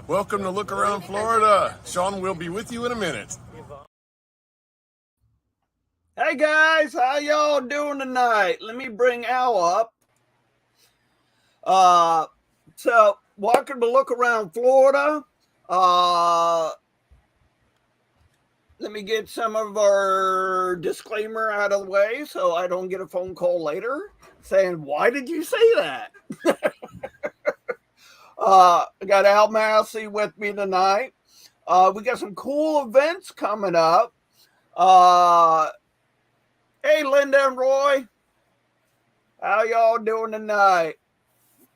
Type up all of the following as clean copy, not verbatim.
Welcome to Look Around Florida. Sean will be with you in a minute. Hey guys, how y'all doing tonight? Let me bring Al up. So welcome to Look Around Florida. Let me get some of our disclaimer out of the way so I don't get a phone call later saying, why did you say that? I got Al Massey with me tonight. We got some cool events coming up. Hey, Linda and Roy. How y'all doing tonight?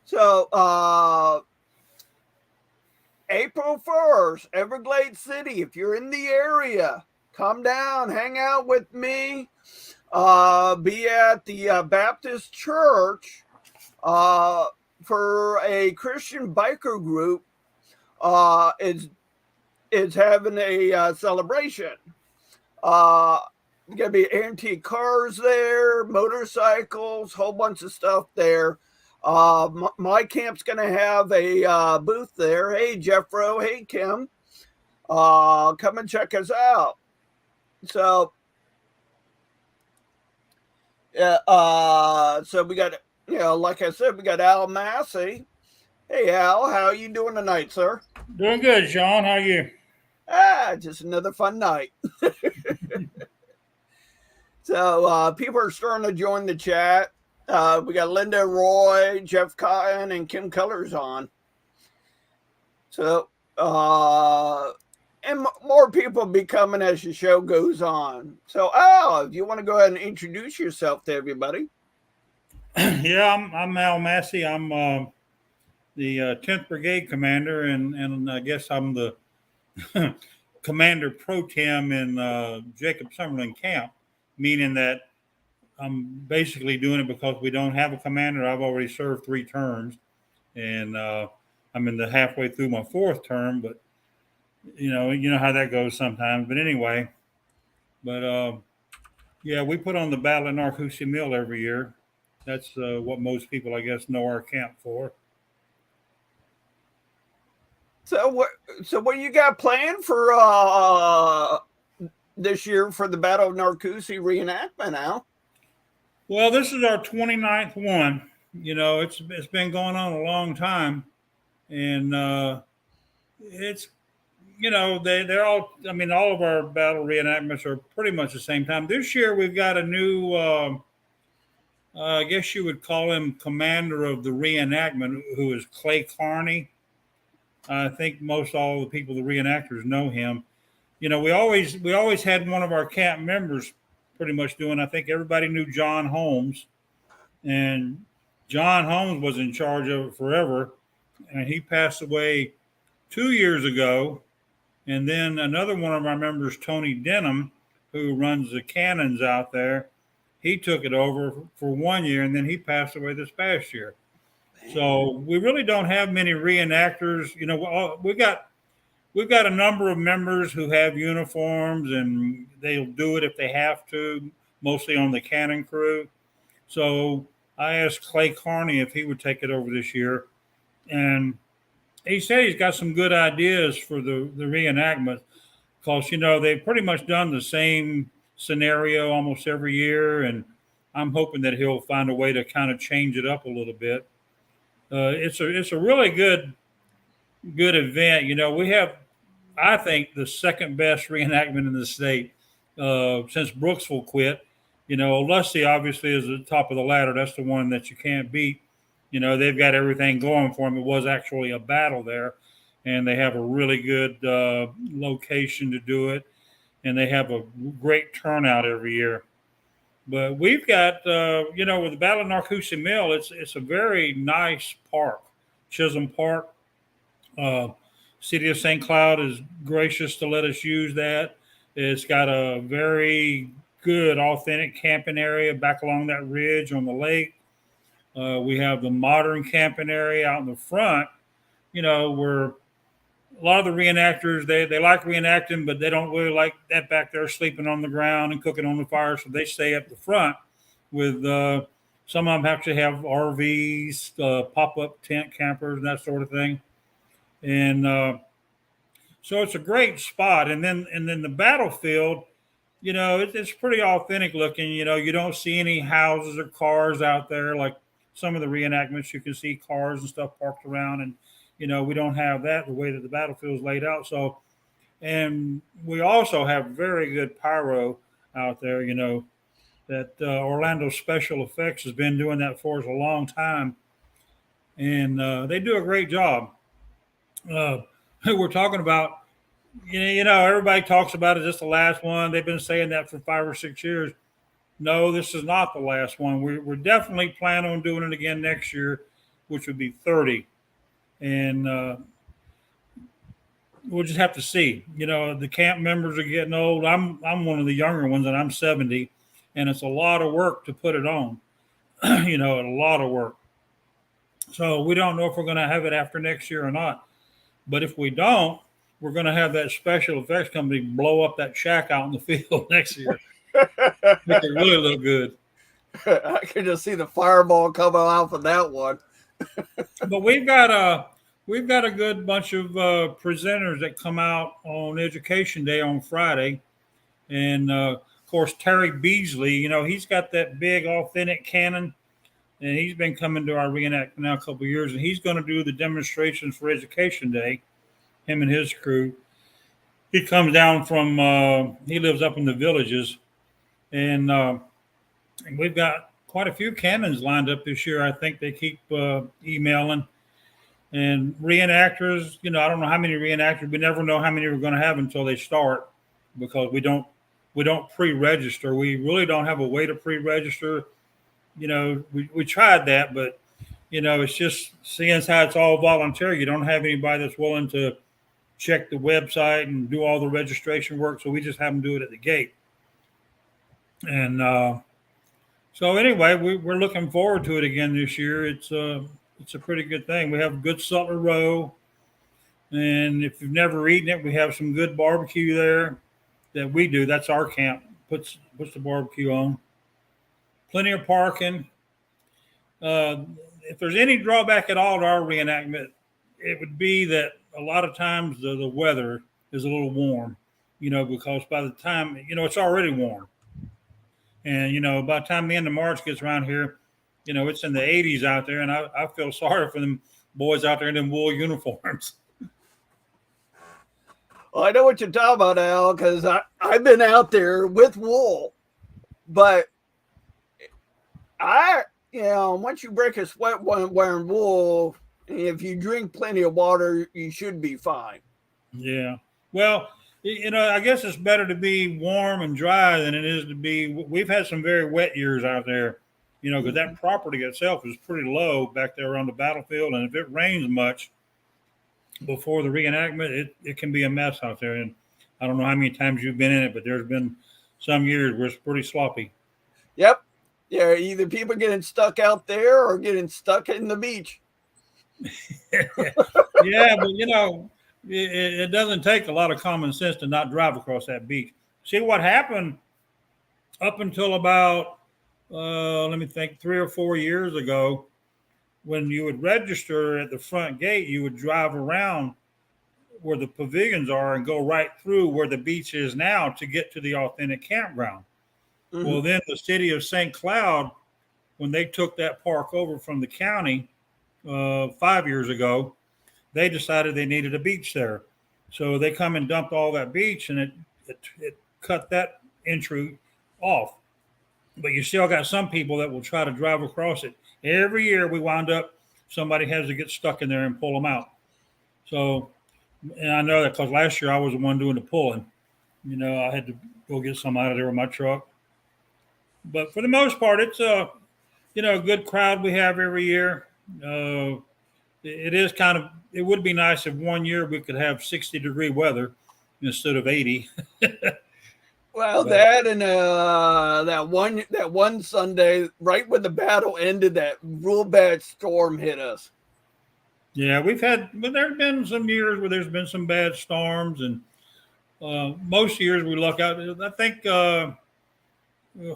So, April 1st, Everglades City. If you're in the area, come down, hang out with me. Be at the Baptist Church for a Christian biker group. Is having a celebration. Gonna be antique cars there, motorcycles, whole bunch of stuff there. My camp's gonna have a booth there. Hey Jeffro, hey Kim, come and check us out. So, so we got, like I said, we got Al Massey. Hey Al, how are you doing tonight, sir? Doing good, Sean. How are you? Just another fun night. So people are starting to join the chat. We got Linda, Roy, Jeff Cotton, and Kim Colors on. So, and more people be coming as the show goes on. So, Al, if you want to go ahead and introduce yourself to everybody. Yeah, I'm Al Massey. I'm the 10th Brigade Commander, and I guess I'm the Commander Pro Tem in Jacob Summerlin Camp, meaning that I'm basically doing it because we don't have a commander. I've already served 3 terms, and I'm in the halfway through my 4th term. But you know how that goes sometimes. But anyway, yeah, we put on the Battle at Narcoossee Mill every year. That's what most people, I guess, know our camp for. So what you got planned for this year for the Battle of Narcoossee reenactment, Al? Well, this is our 29th one. It's been going on a long time, and it's they're all. I mean, all of our battle reenactments are pretty much the same time. This year we've got a new. I guess you would call him commander of the reenactment, who is Clay Carney. I think most all the people, the reenactors, know him. We always had one of our camp members pretty much doing. I think everybody knew John Holmes, and John Holmes was in charge of it forever, and he passed away 2 years ago. And then another one of our members, Tony Denham, who runs the cannons out there, he took it over for 1 year, and then he passed away this past year. So we really don't have many reenactors. We've got a number of members who have uniforms, and they'll do it if they have to, mostly on the cannon crew. So I asked Clay Carney if he would take it over this year, and he said he's got some good ideas for the reenactment, because they've pretty much done the same scenario almost every year, and I'm hoping that he'll find a way to kind of change it up a little bit. It's a really good event. We have, I think, the second best reenactment in the state since Brooksville quit. Lusty obviously is the top of the ladder. That's the one that you can't beat. They've got everything going for them. It was actually a battle there, and they have a really good location to do it, and they have a great turnout every year. But we've got, with the Battle of Narcoossee Mill, it's a very nice park, Chisholm Park. City of St. Cloud is gracious to let us use that. It's got a very good, authentic camping area back along that ridge on the lake. We have the modern camping area out in the front, where a lot of the reenactors, they like reenacting, but they don't really like that back there sleeping on the ground and cooking on the fire. So they stay up the front with some of them actually have RVs, pop-up tent campers, and that sort of thing. And so it's a great spot. And then the battlefield, it's pretty authentic looking. You don't see any houses or cars out there like some of the reenactments. You can see cars and stuff parked around, and we don't have that the way that the battlefield is laid out. So, and we also have very good pyro out there. That Orlando Special Effects has been doing that for us a long time, and they do a great job. We're talking about, everybody talks about it. Just the last one. They've been saying that for 5 or 6 years. No, this is not the last one. We're definitely planning on doing it again next year, which would be 30, and we'll just have to see. The camp members are getting old. I'm one of the younger ones, and I'm 70, and it's a lot of work to put it on. A lot of work. So we don't know if we're going to have it after next year or not. But if we don't, we're going to have that special effects company blow up that shack out in the field next year. Make it really look good. I can just see the fireball coming out from that one. But we've got a good bunch of presenters that come out on Education Day on Friday, and of course Terry Beasley. He's got that big authentic cannon, and he's been coming to our reenactment now a couple of years, and he's going to do the demonstrations for Education Day. Him and his crew. He comes down from. He lives up in the Villages, and we've got quite a few cannons lined up this year. I think they keep emailing. And reenactors, I don't know how many reenactors. We never know how many we're going to have until they start, because we don't pre-register. We really don't have a way to pre-register. We tried that, but it's just seeing as how it's all voluntary. You don't have anybody that's willing to check the website and do all the registration work. So we just have them do it at the gate. And so anyway, we're looking forward to it again this year. It's a pretty good thing. We have good Sutler Row, and if you've never eaten it, we have some good barbecue there that we do. That's our camp. Puts the barbecue on. Plenty of parking. If there's any drawback at all to our reenactment, it would be that a lot of times the weather is a little warm, because by the time, it's already warm. And, by the time the end of March gets around here, it's in the 80s out there, and I feel sorry for them boys out there in them wool uniforms. Well, I know what you're talking about, Al, because I've been out there with wool, but once you break a sweat wearing wool, if you drink plenty of water, you should be fine. Yeah. Well, I guess it's better to be warm and dry than it is to be. We've had some very wet years out there, because that property itself is pretty low back there around the battlefield. And if it rains much before the reenactment, it can be a mess out there. And I don't know how many times you've been in it, but there's been some years where it's pretty sloppy. Yep. Yeah, either people getting stuck out there or getting stuck in the beach. Yeah, but it doesn't take a lot of common sense to not drive across that beach. See what happened up until about, let me think, 3 or 4 years ago, when you would register at the front gate, you would drive around where the pavilions are and go right through where the beach is now to get to the authentic campground. Mm-hmm. Well, then the city of St. Cloud, when they took that park over from the county 5 years ago, they decided they needed a beach there. So they come and dumped all that beach, and it cut that entry off. But you still got some people that will try to drive across it. Every year we wind up, somebody has to get stuck in there and pull them out. So, and I know that because last year I was the one doing the pulling. I had to go get some out of there with my truck. But for the most part, it's a good crowd we have every year. It is it would be nice if one year we could have 60-degree weather instead of 80. Well, that and that one Sunday, right when the battle ended, that real bad storm hit us. Yeah, but there's been some years where there's been some bad storms, and most years we luck out. I think 4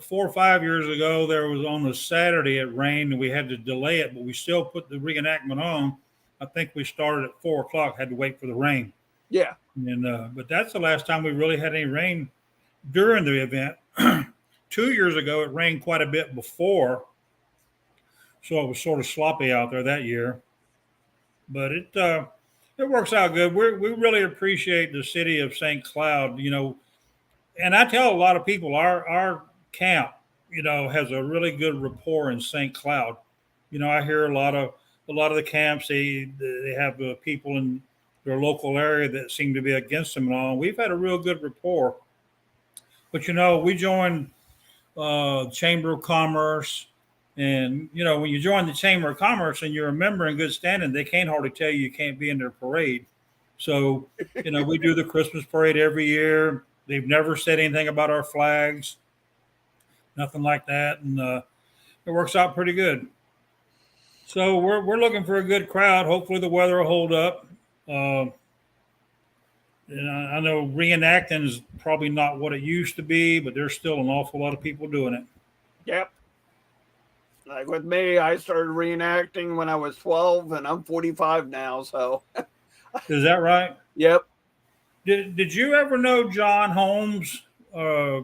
or 5 years ago, there was on a Saturday it rained and we had to delay it, but we still put the reenactment on. I think we started at 4 o'clock. Had to wait for the rain, Yeah. and but that's the last time we really had any rain during the event. 2 years ago, it rained quite a bit before, so it was sort of sloppy out there that year. But it works out good. We really appreciate the city of St. Cloud, and I tell a lot of people our camp, has a really good rapport in St. Cloud. I hear a lot of the camps they have people in their local area that seem to be against them and all. We've had a real good rapport. But we joined Chamber of Commerce, and when you join the Chamber of Commerce and you're a member in good standing, they can't hardly tell you can't be in their parade. So we do the Christmas parade every year. They've never said anything about our flags, nothing like that, and it works out pretty good. So we're looking for a good crowd. Hopefully the weather will hold up. And I know reenacting is probably not what it used to be, but there's still an awful lot of people doing it. Yep. Like with me, I started reenacting when I was 12, and I'm 45 now. So, Is that right? yep. Did you ever know John Holmes? I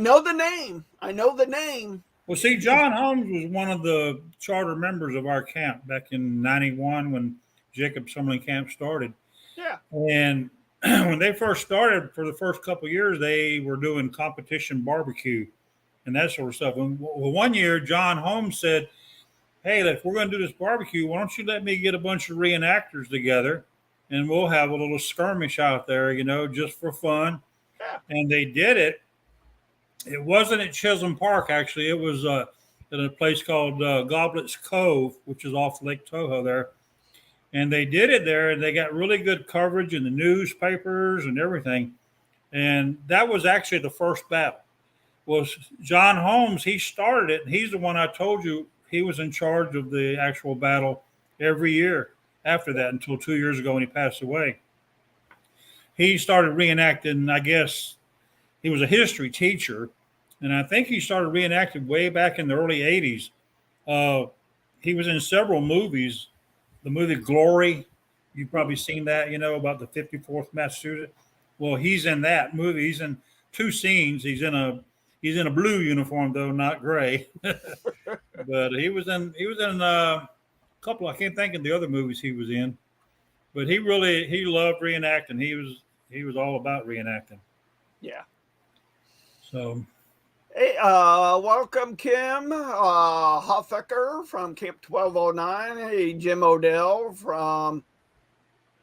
know the name. Well, see, John Holmes was one of the charter members of our camp back in '91 when Jacob Summerlin Camp started. Yeah. And when they first started, for the first couple of years, they were doing competition barbecue and that sort of stuff. And one year, John Holmes said, "Hey, if we're going to do this barbecue, why don't you let me get a bunch of reenactors together and we'll have a little skirmish out there, just for fun." Yeah. And they did it. It wasn't at Chisholm Park, actually. It was at a place called Goblet's Cove, which is off Lake Toho there. And they did it there, and they got really good coverage in the newspapers and everything. And that was actually the first battle. Was John Holmes, he started it, and he's the one I told you he was in charge of the actual battle every year after that until 2 years ago when he passed away. He started reenacting, I guess, he was a history teacher, and I think he started reenacting way back in the early 80s. He was in several movies. The movie Glory, you've probably seen that, about the 54th Massachusetts. Well, he's in that movie. He's in two scenes. He's in a blue uniform, though, not gray. But he was in a couple, I can't think of the other movies he was in. But he loved reenacting. He was all about reenacting. Yeah. So, hey, welcome Kim Hofecker from Camp 1209. Hey, Jim Odell from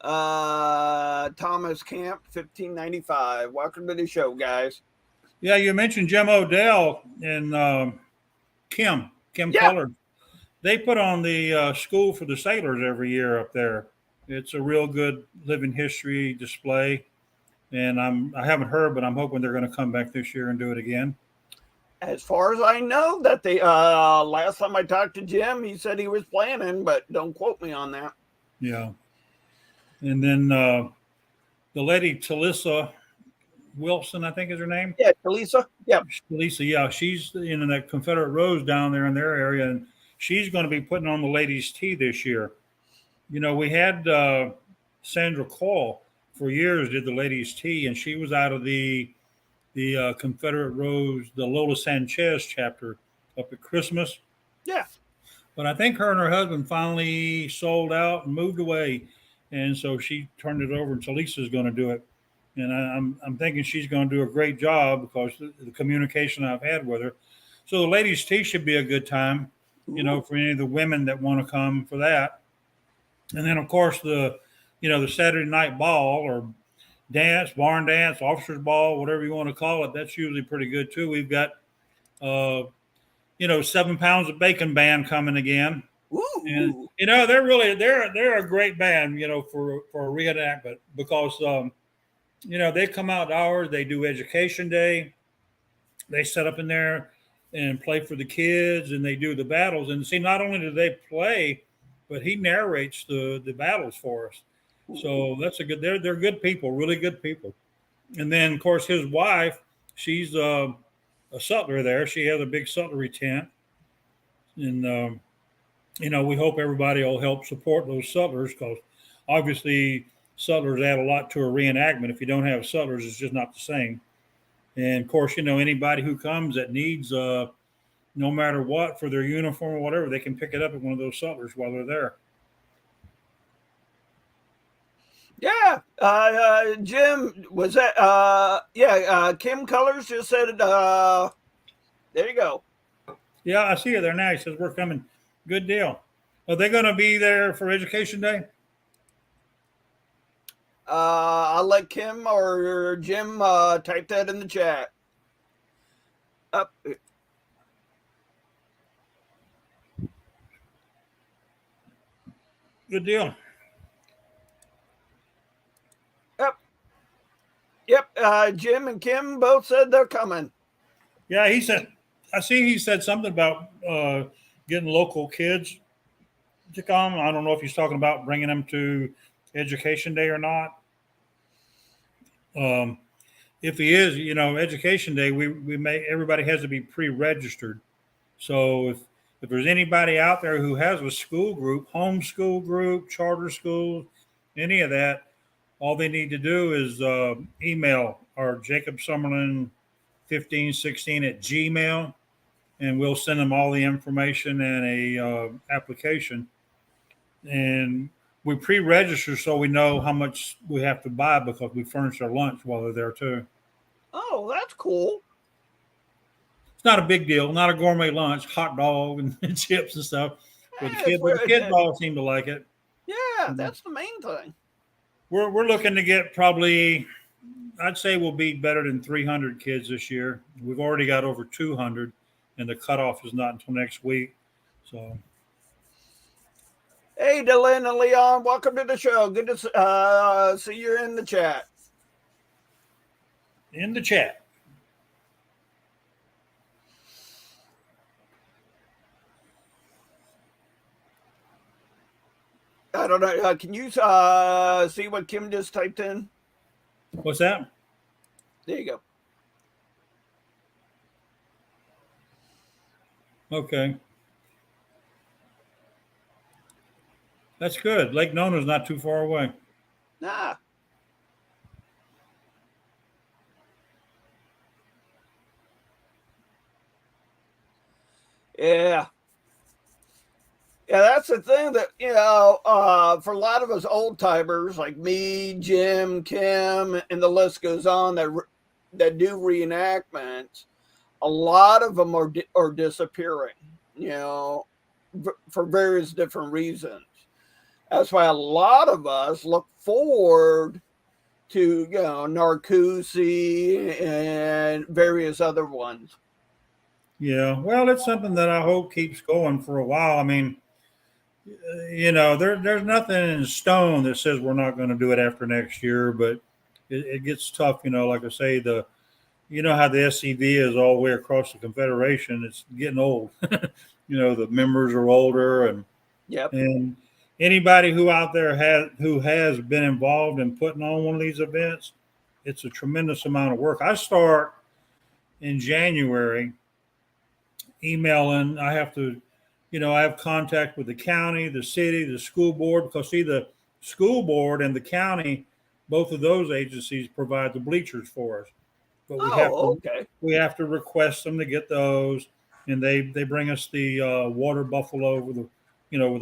Thomas Camp 1595. Welcome to the show, guys. Yeah, you mentioned Jim Odell and Kim Cullard. They put on the School for the Sailors every year up there. It's a real good living history display. And I haven't heard, but I'm hoping they're going to come back this year and do it again. As far as I know, that they last time I talked to Jim, he said he was planning, but don't quote me on that. Yeah. And then the lady Talisa Wilson, I think is her name. Yeah, Talisa. Yeah. Talisa, yeah. She's in that Confederate Rose down there in their area, and she's going to be putting on the ladies' tea this year. We had Sandra Cole for years did the ladies' tea, and she was out of the Confederate Rose, the Lola Sanchez chapter up at Christmas. Yeah. But I think her and her husband finally sold out and moved away, and so she turned it over, and Talisa's going to do it. And I'm thinking she's going to do a great job because the communication I've had with her. So the ladies' tea should be a good time, for any of the women that want to come for that. And then, of course, the Saturday night ball or dance, barn dance, officers ball, whatever you want to call it, that's usually pretty good too. We've got, 7 Pounds of Bacon band coming again. Ooh. And, they're a great band, for a reenactment because, they come out hours, they do education day. They set up in there and play for the kids and they do the battles. And see, not only do they play, but he narrates the battles for us. So that's they're good people, really good people. And then, of course, his wife, she's a sutler there. She has a big sutlery tent. And we hope everybody will help support those sutlers, because obviously sutlers add a lot to a reenactment. If you don't have sutlers, it's just not the same. And of course, anybody who comes that needs, no matter what, for their uniform or whatever, they can pick it up at one of those sutlers while they're there. Yeah, Jim, was that? Kim Colors just said, there you go. Yeah, I see it there now. He says, we're coming. Good deal. Are they going to be there for Education Day? I'll let Kim or Jim type that in the chat. Up. Good deal. Yep. Jim and Kim both said they're coming. Yeah, he said something about getting local kids to come. I don't know if he's talking about bringing them to Education Day or not. If he is, Education Day, everybody has to be pre-registered. So if there's anybody out there who has a school group, homeschool group, charter school, any of that, all they need to do is email our Jacob Summerlin 1516 at Gmail, and we'll send them all the information and a application. And we pre-register so we know how much we have to buy, because we furnish their lunch while they're there too. Oh, that's cool. It's not a big deal, not a gourmet lunch, hot dog and chips and stuff. But the kids all seem to like it. Yeah, that's the main thing. We're looking to get probably, I'd say we'll be better than 300 kids this year. We've already got over 200, and the cutoff is not until next week. So, hey, Dylan and Leon, welcome to the show. Good to see you in the chat. In the chat. I don't know. Can you see what Kim just typed in? What's that? There you go. Okay. That's good. Lake Nona's not too far away. Nah. Yeah. Yeah, that's the thing that, for a lot of us old timers like me, Jim, Kim, and the list goes on that do reenactments, a lot of them are disappearing, for various different reasons. That's why a lot of us look forward to, Narcoossee and various other ones. Yeah, well, it's something that I hope keeps going for a while. I mean, there's nothing in stone that says we're not going to do it after next year, but it gets tough. Like I say, how the SCV is all the way across the Confederation. It's getting old. The members are older, and yep. And anybody who out there has been involved in putting on one of these events, it's a tremendous amount of work. I start in January emailing. I have to. I have contact with the county, the city, the school board, because the school board and the county, both of those agencies provide the bleachers for us. But we have to request them to get those, and they bring us the water buffalo with the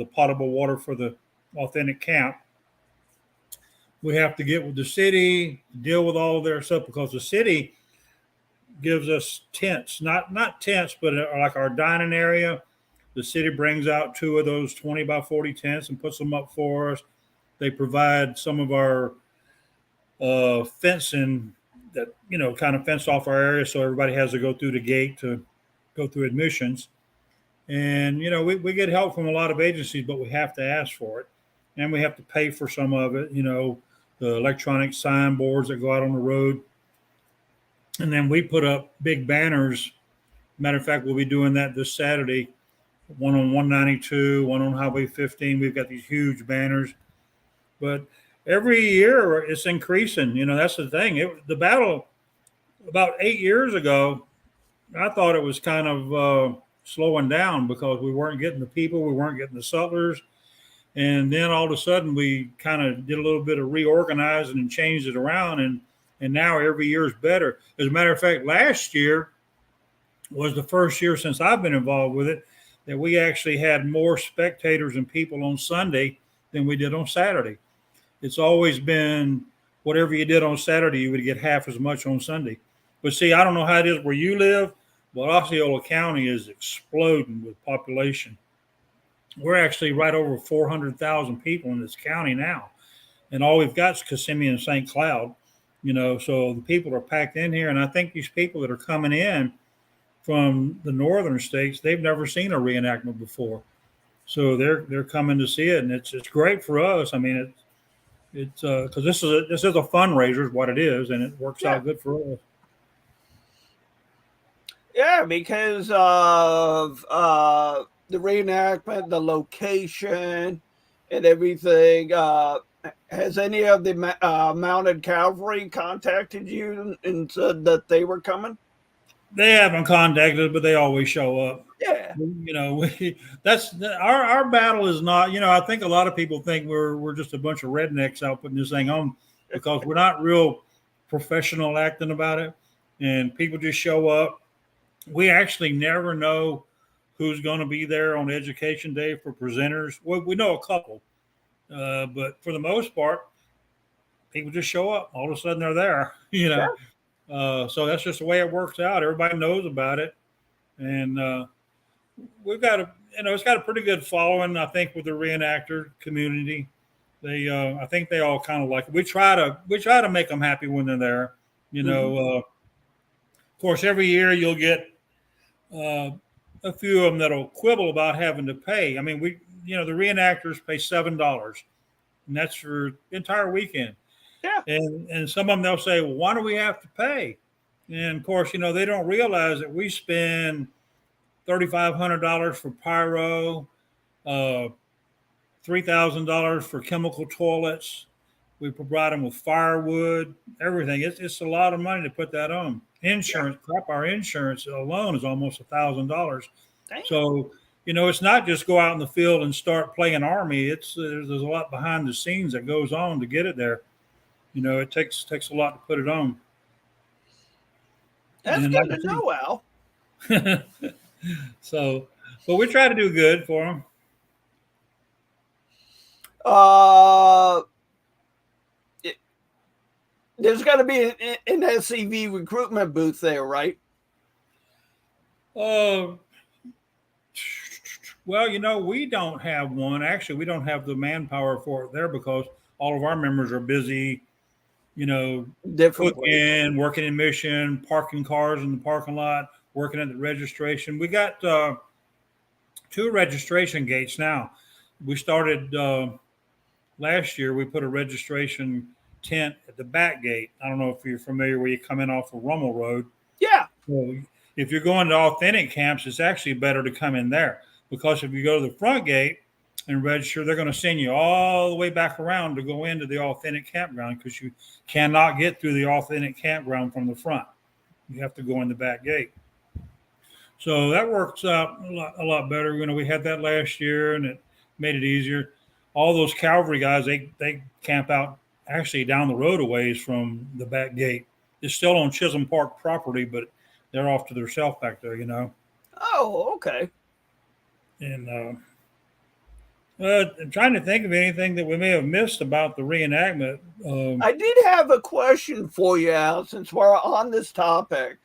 potable water for the authentic camp. We have to get with the city, deal with all of their stuff, because the city gives us tents, not tents, but like our dining area. The city brings out 2 of those 20 by 40 tents and puts them up for us. They provide some of our fencing that, kind of fence off our area, so everybody has to go through the gate to go through admissions. And, we get help from a lot of agencies, but we have to ask for it. And we have to pay for some of it, the electronic signboards that go out on the road. And then we put up big banners. Matter of fact, we'll be doing that this Saturday. One on 192, one on Highway 15. We've got these huge banners, but every year it's increasing. That's the thing. The battle about 8 years ago, I thought it was kind of slowing down because we weren't getting the people, we weren't getting the sutlers. And then all of a sudden we kind of did a little bit of reorganizing and changed it around. And now every year is better. As a matter of fact, last year was the first year since I've been involved with it that we actually had more spectators and people on Sunday than we did on Saturday. It's always been whatever you did on Saturday, you would get half as much on Sunday. But see, I don't know how it is where you live, but Osceola County is exploding with population. We're actually right over 400,000 people in this county now. And all we've got is Kissimmee and St. Cloud, so the people are packed in here. And I think these people that are coming in from the northern states, they've never seen a reenactment before. So they're coming to see it. And it's great for us. I mean, it's because this is a fundraiser is what it is, and it works out good for us. Yeah, because of the reenactment, the location, and everything. Has any of the mounted cavalry contacted you and said that they were coming? They haven't contacted, but they always show up. Yeah, That's our battle is not. I think a lot of people think we're just a bunch of rednecks out putting this thing on because we're not real professional acting about it, and people just show up. We actually never know who's going to be there on Education Day for presenters. Well, we know a couple, but for the most part, people just show up. All of a sudden, they're there. So that's just the way it works out. Everybody knows about it, and we've got it's got a pretty good following. I think with the reenactor community, I think they all kind of like it. We try to make them happy when they're there. Of course, every year you'll get a few of them that'll quibble about having to pay. I mean, the reenactors pay $7, and that's for the entire weekend. Yeah. And some of them they'll say, well, why do we have to pay? And of course, they don't realize that we spend $3,500 for pyro, $3,000 for chemical toilets. We provide them with firewood, everything. It's a lot of money to put that on. Insurance, our insurance alone is almost $1,000. So, it's not just go out in the field and start playing army. There's a lot behind the scenes that goes on to get it there. It takes a lot to put it on. That's good to know, Al. So, but we try to do good for them. There's got to be an SCV recruitment booth there, right? Well, we don't have one. Actually, we don't have the manpower for it there because all of our members are busy, cooking, working in mission, parking cars in the parking lot, working at the registration. We got 2 registration gates now. We started last year. We put a registration tent at the back gate. I don't know if you're familiar where you come in off of Rummel Road. Yeah. So if you're going to authentic camps, it's actually better to come in there because if you go to the front gate and register, they're going to send you all the way back around to go into the authentic campground because you cannot get through the authentic campground from the front. You have to go in the back gate. So that works out a lot better. We had that last year and it made it easier. All those cavalry guys, they camp out actually down the road a ways from the back gate. It's still on Chisholm Park property, but they're off to their self back there, Oh, okay. And I'm trying to think of anything that we may have missed about the reenactment. I did have a question for you, Al, since we're on this topic.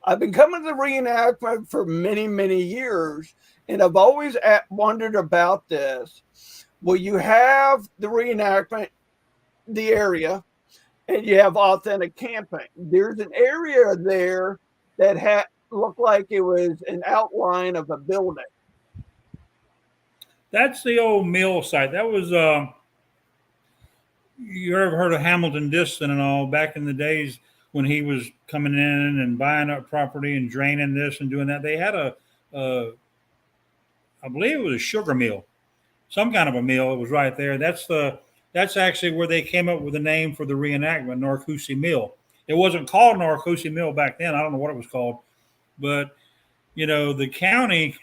I've been coming to the reenactment for many, many years, and I've always wondered about this. Will you have the reenactment, the area, and you have authentic camping? There's an area there that looked like it was an outline of a building. That's the old mill site. That was, you ever heard of Hamilton Diston and all back in the days when he was coming in and buying up property and draining this and doing that? They had I believe it was a sugar mill, some kind of a mill. It was right there. That's actually where they came up with the name for the reenactment, Narcoossee Mill. It wasn't called Narcoossee Mill back then. I don't know what it was called, but the county,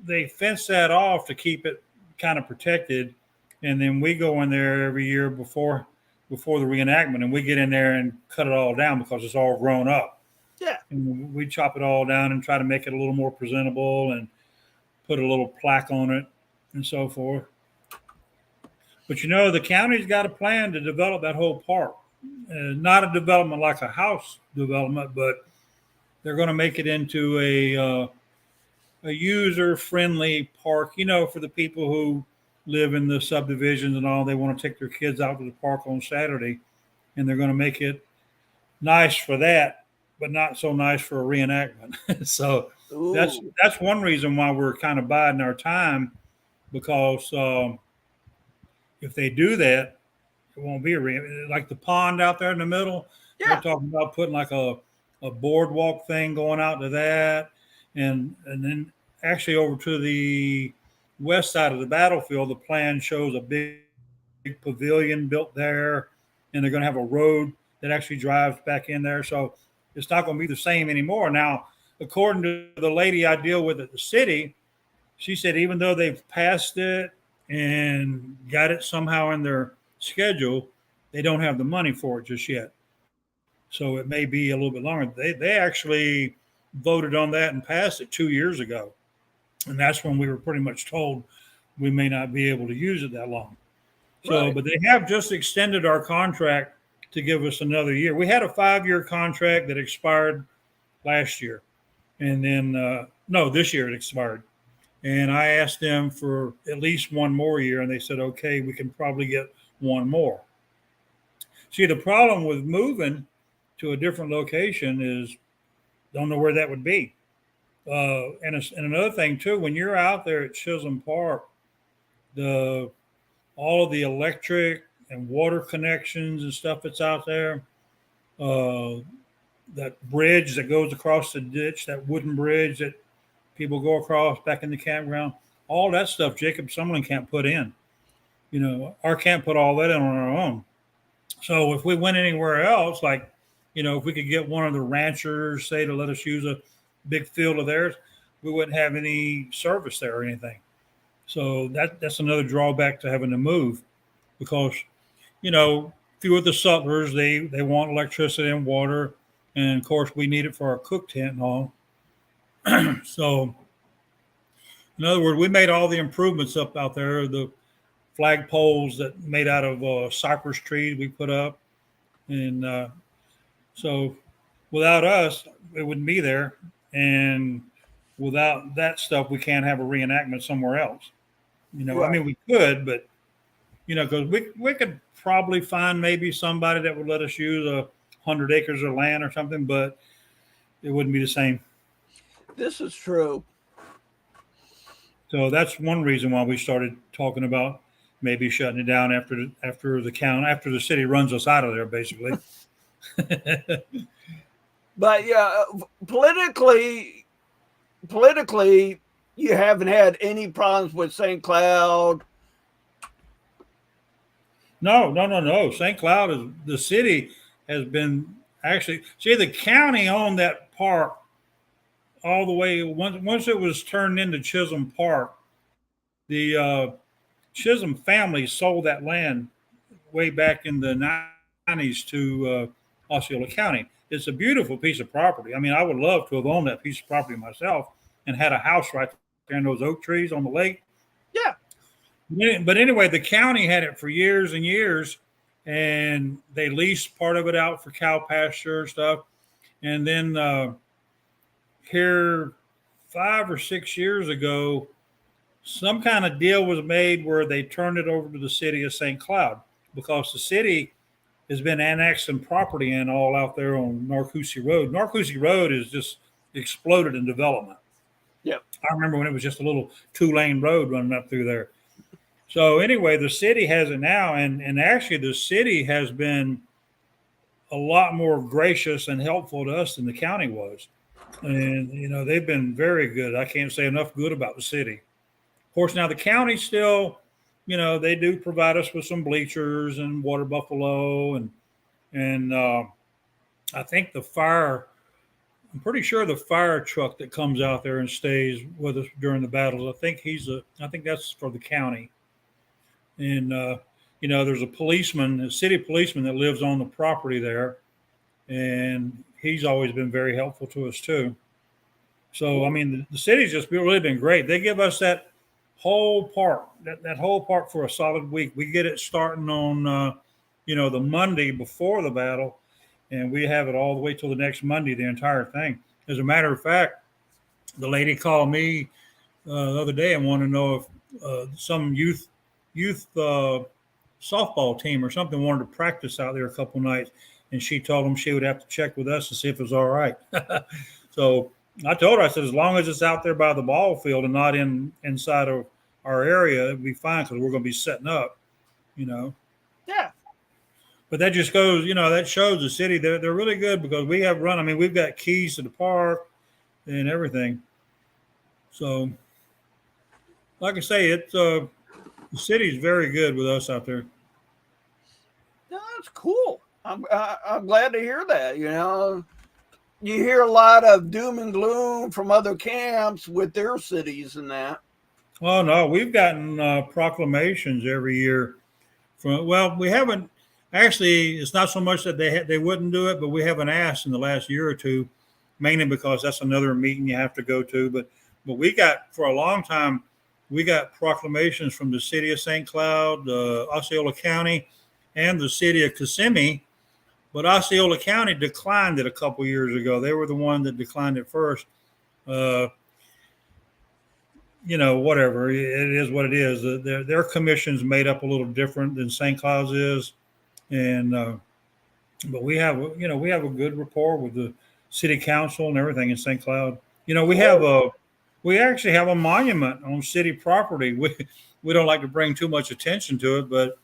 they fence that off to keep it kind of protected. And then we go in there every year before the reenactment, and we get in there and cut it all down because it's all grown up. Yeah. And we chop it all down and try to make it a little more presentable and put a little plaque on it and so forth. But the county's got a plan to develop that whole park. Not a development like a house development, but they're going to make it into a user-friendly park, for the people who live in the subdivisions and all. They want to take their kids out to the park on Saturday, and they're going to make it nice for that, but not so nice for a reenactment. So Ooh. that's one reason why we're kind of biding our time, because if they do that, it won't be like the pond out there in the middle. Yeah. They're talking about putting like a boardwalk thing going out to that, and then actually over to the west side of the battlefield, the plan shows a big pavilion built there, and they're going to have a road that actually drives back in there. So it's not going to be the same anymore. Now, according to the lady I deal with at the city, she said even though they've passed it and got it somehow in their schedule, they don't have the money for it just yet. So it may be a little bit longer. They actually voted on that and passed it 2 years ago. And that's when we were pretty much told we may not be able to use it that long. So, Right. But they have just extended our contract to give us another year. We had a 5-year contract that expired last year. And then, this year it expired. And I asked them for at least one more year, and they said, okay, we can probably get one more. See, the problem with moving to a different location is don't know where that would be. And another thing too, when you're out there at Chisholm Park, all of the electric and water connections and stuff that's out there, that bridge that goes across the ditch, that wooden bridge that people go across back in the campground, all that stuff Jacob Summerlin can't put in. Our can't put all that in on our own. So if we went anywhere else, like, if we could get one of the ranchers, say, to let us use a big field of theirs, we wouldn't have any service there or anything. So that's another drawback to having to move, because, few of the sutlers, they want electricity and water. And of course we need it for our cook tent and all. So in other words, we made all the improvements up out there, the flag poles that made out of cypress trees we put up. And so without us, it wouldn't be there. And without that stuff, we can't have a reenactment somewhere else. Right. I mean, we could, but, because we could probably find maybe somebody that would let us use 100 acres of land or something, but it wouldn't be the same. This is true. So that's one reason why we started talking about maybe shutting it down after the city runs us out of there, basically. But yeah, politically, you haven't had any problems with St. Cloud. No. St. Cloud is the city has been actually. See, the county owned that park all the way. Once it was turned into Chisholm Park, the Chisholm family sold that land way back in the 90s to Osceola County. It's a beautiful piece of property. I mean, I would love to have owned that piece of property myself and had a house right there in those oak trees on the lake. Yeah. But anyway, the county had it for years and years, and they leased part of it out for cow pasture and stuff. And then here 5 or 6 years ago, some kind of deal was made where they turned it over to the city of St. Cloud, because the city has been annexing property in all out there on Narcoossee Road. Narcoossee Road is just exploded in development. Yep. I remember when it was just a little 2-lane road running up through there. So anyway, the city has it now, and actually the city has been a lot more gracious and helpful to us than the county was. And, they've been very good. I can't say enough good about the city. Of course, now the county still, they do provide us with some bleachers and water buffalo, and I think the fire I'm pretty sure the fire truck that comes out there and stays with us during the battles. I think that's for the county. And there's a policeman, a city policeman that lives on the property there, and he's always been very helpful to us too. So I mean, the city's just really been great. They give us that whole park, that whole park for a solid week. We get it starting on the Monday before the battle, and we have it all the way till the next Monday, the entire thing. As a matter of fact, the lady called me the other day and wanted to know if some youth softball team or something wanted to practice out there a couple nights, and she told them she would have to check with us to see if it was all right. So I told her, I said, as long as it's out there by the ball field and not inside of our area, it'd be fine because we're going to be setting up, Yeah. But that just goes, that shows the city they're really good because we've got keys to the park and everything. So, like I say, the city's very good with us out there. That's cool. I'm glad to hear that. You hear a lot of doom and gloom from other camps with their cities and that. Oh no, we've gotten proclamations every year. We haven't actually. It's not so much that they wouldn't do it, but we haven't asked in the last year or two, mainly because that's another meeting you have to go to. But we got for a long time. We got proclamations from the city of St. Cloud, Osceola County, and the city of Kissimmee. But Osceola County declined it a couple years ago. They were the one that declined it first. Whatever. It is what it is. Their commission's made up a little different than St. Cloud's is. And but we have a good rapport with the city council and everything in St. Cloud. We actually have a monument on city property. We don't like to bring too much attention to it, but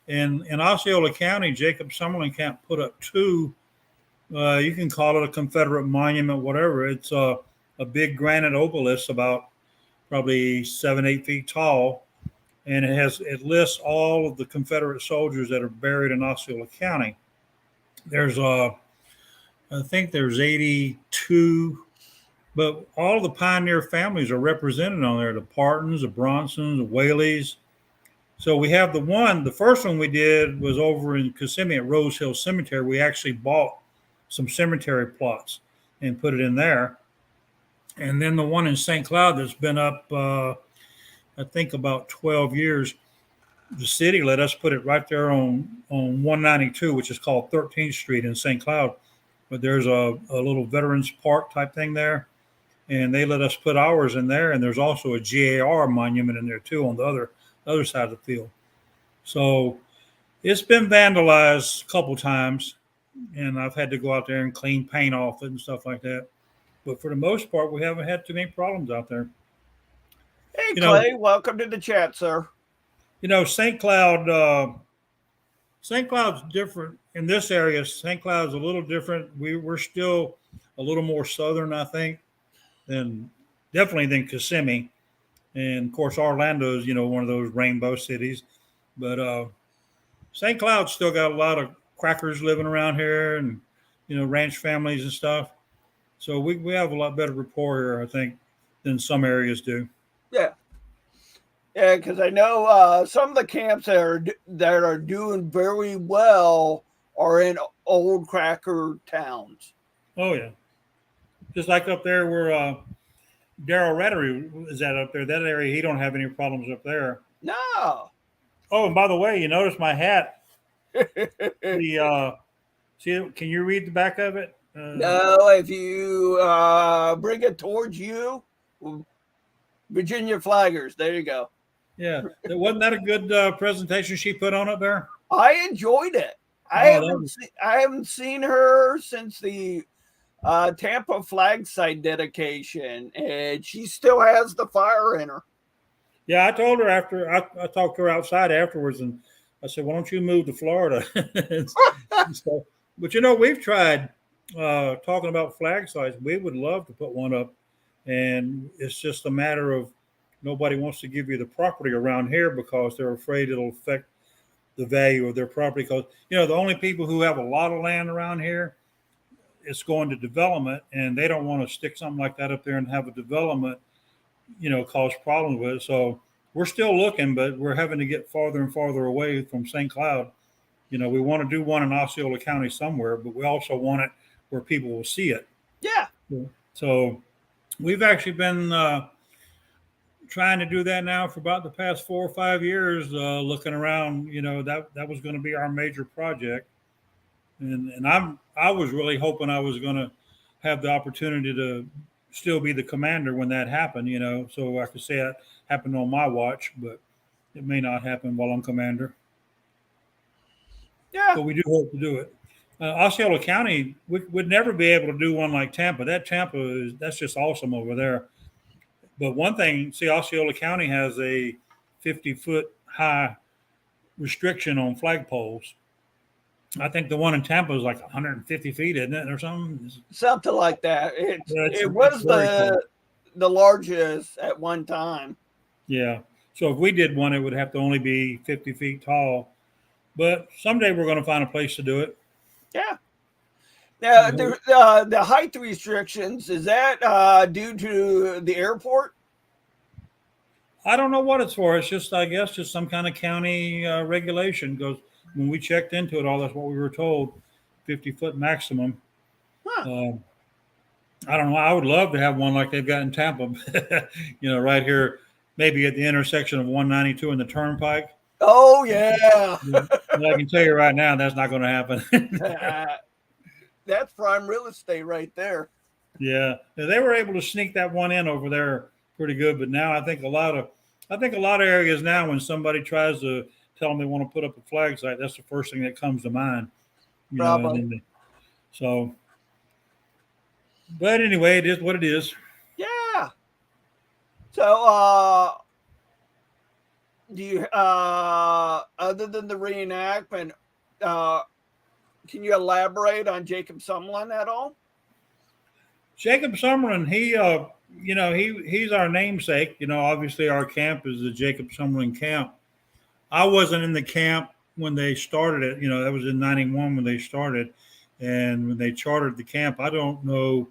in Osceola County, Jacob Summerlin Camp put up two. You can call it a Confederate monument, whatever. It's a big granite obelisk about probably 7-8 feet tall, and it lists all of the Confederate soldiers that are buried in Osceola County. I think there's 82. But all the pioneer families are represented on there, the Partons, the Bronsons, the Whaleys. So we have the first one we did was over in Kissimmee at Rose Hill Cemetery. We actually bought some cemetery plots and put it in there. And then the one in St. Cloud that's been up, I think about 12 years, the city let us put it right there on 192, which is called 13th Street in St. Cloud. But there's a little Veterans Park type thing there. And they let us put ours in there, and there's also a GAR monument in there too on the other side of the field. So it's been vandalized a couple times, and I've had to go out there and clean paint off it and stuff like that. But for the most part, we haven't had too many problems out there. Hey, Clay, welcome to the chat, sir. St. Cloud's different in this area. St. Cloud's a little different. We're still a little more southern, I think, than Kissimmee. And of course, Orlando is, one of those rainbow cities. But St. Cloud's still got a lot of crackers living around here and, ranch families and stuff. So we have a lot better rapport here, I think, than some areas do. Yeah. Yeah, because I know some of the camps that are doing very well are in old cracker towns. Oh, yeah. Just like up there where Daryl Reddery is at up there, that area, he don't have any problems up there. No. Oh, and by the way, you notice my hat. See, can you read the back of it? No, if you bring it towards you, Virginia Flaggers. There you go. Yeah. Wasn't that a good presentation she put on up there? I enjoyed it. I haven't seen her since the Tampa flag site dedication, and she still has the fire in her. Yeah, I told her after I talked to her outside afterwards, and I said, "Why don't you move to Florida?" So, but we've tried talking about flag sites. We would love to put one up, and it's just a matter of nobody wants to give you the property around here because they're afraid it'll affect the value of their property. Because the only people who have a lot of land around here it's going to development, and they don't want to stick something like that up there and have a development, cause problems with it. So we're still looking, but we're having to get farther and farther away from St. Cloud. We want to do one in Osceola County somewhere, but we also want it where people will see it. Yeah. So we've actually been trying to do that now for about the past 4 or 5 years, looking around. That was going to be our major project, and I was really hoping I was going to have the opportunity to still be the commander when that happened. So I could say it happened on my watch, but it may not happen while I'm commander. Yeah. But we do hope to do it. Osceola County would never be able to do one like Tampa. That's just awesome over there. But one thing, see, Osceola County has a 50-foot high restriction on flagpoles. I think the one in Tampa is like 150 feet, isn't it, or something? Something like that. It was cool. the largest at one time. Yeah. So if we did one, it would have to only be 50 feet tall. But someday we're going to find a place to do it. Yeah. Now, the height restrictions, is that due to the airport? I don't know what it's for. It's just, I guess, just some kind of county regulation. Because when we checked into it all, that's what we were told, 50-foot maximum. Huh. I don't know. I would love to have one like they've got in Tampa, right here, maybe at the intersection of 192 and the Turnpike. Oh, yeah. But I can tell you right now, that's not going to happen. That's prime real estate right there. Yeah, they were able to sneak that one in over there pretty good, but now I think a lot of areas now, when somebody tries to tell them they want to put up a flag site, that's the first thing that comes to mind. Probably. But anyway, it is what it is. Yeah. So, do you, other than the reenactment, can you elaborate on Jacob Sumlin at all? Jacob Sumlin, he's our namesake. Obviously our camp is the Jacob Sumlin camp. I wasn't in the camp when they started it. That was in 91 when they started. And when they chartered the camp, I don't know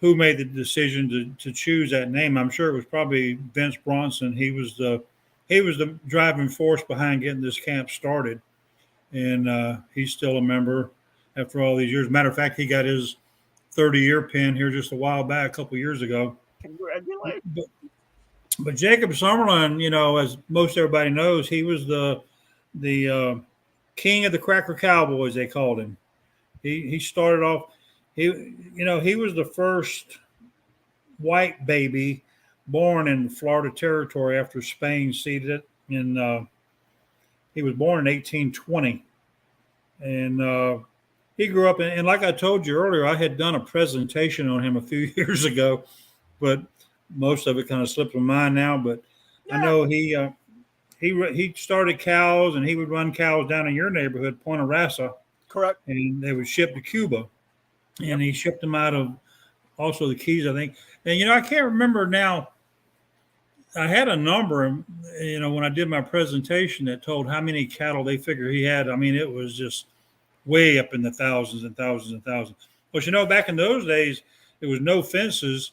who made the decision to choose that name. I'm sure it was probably Vince Bronson. He was the driving force behind getting this camp started. And he's still a member after all these years. Matter of fact, he got his 30-year pin here just a while back, a couple of years ago. Congratulations. But Jacob Summerlin, as most everybody knows, he was the king of the Cracker Cowboys, they called him. He started off, he was the first white baby born in the Florida Territory after Spain ceded it. And he was born in 1820. And he grew up, and like I told you earlier, I had done a presentation on him a few years ago, but most of it kind of slipped my mind now. But yeah. I know he started cows, and he would run cows down in your neighborhood, Point Rasa. Correct. And they would ship to Cuba. And he shipped them out of also the Keys, I think. And, I can't remember now. I had a number, when I did my presentation that told how many cattle they figure he had. I mean, it was just way up in the thousands and thousands and thousands. But, back in those days, there was no fences.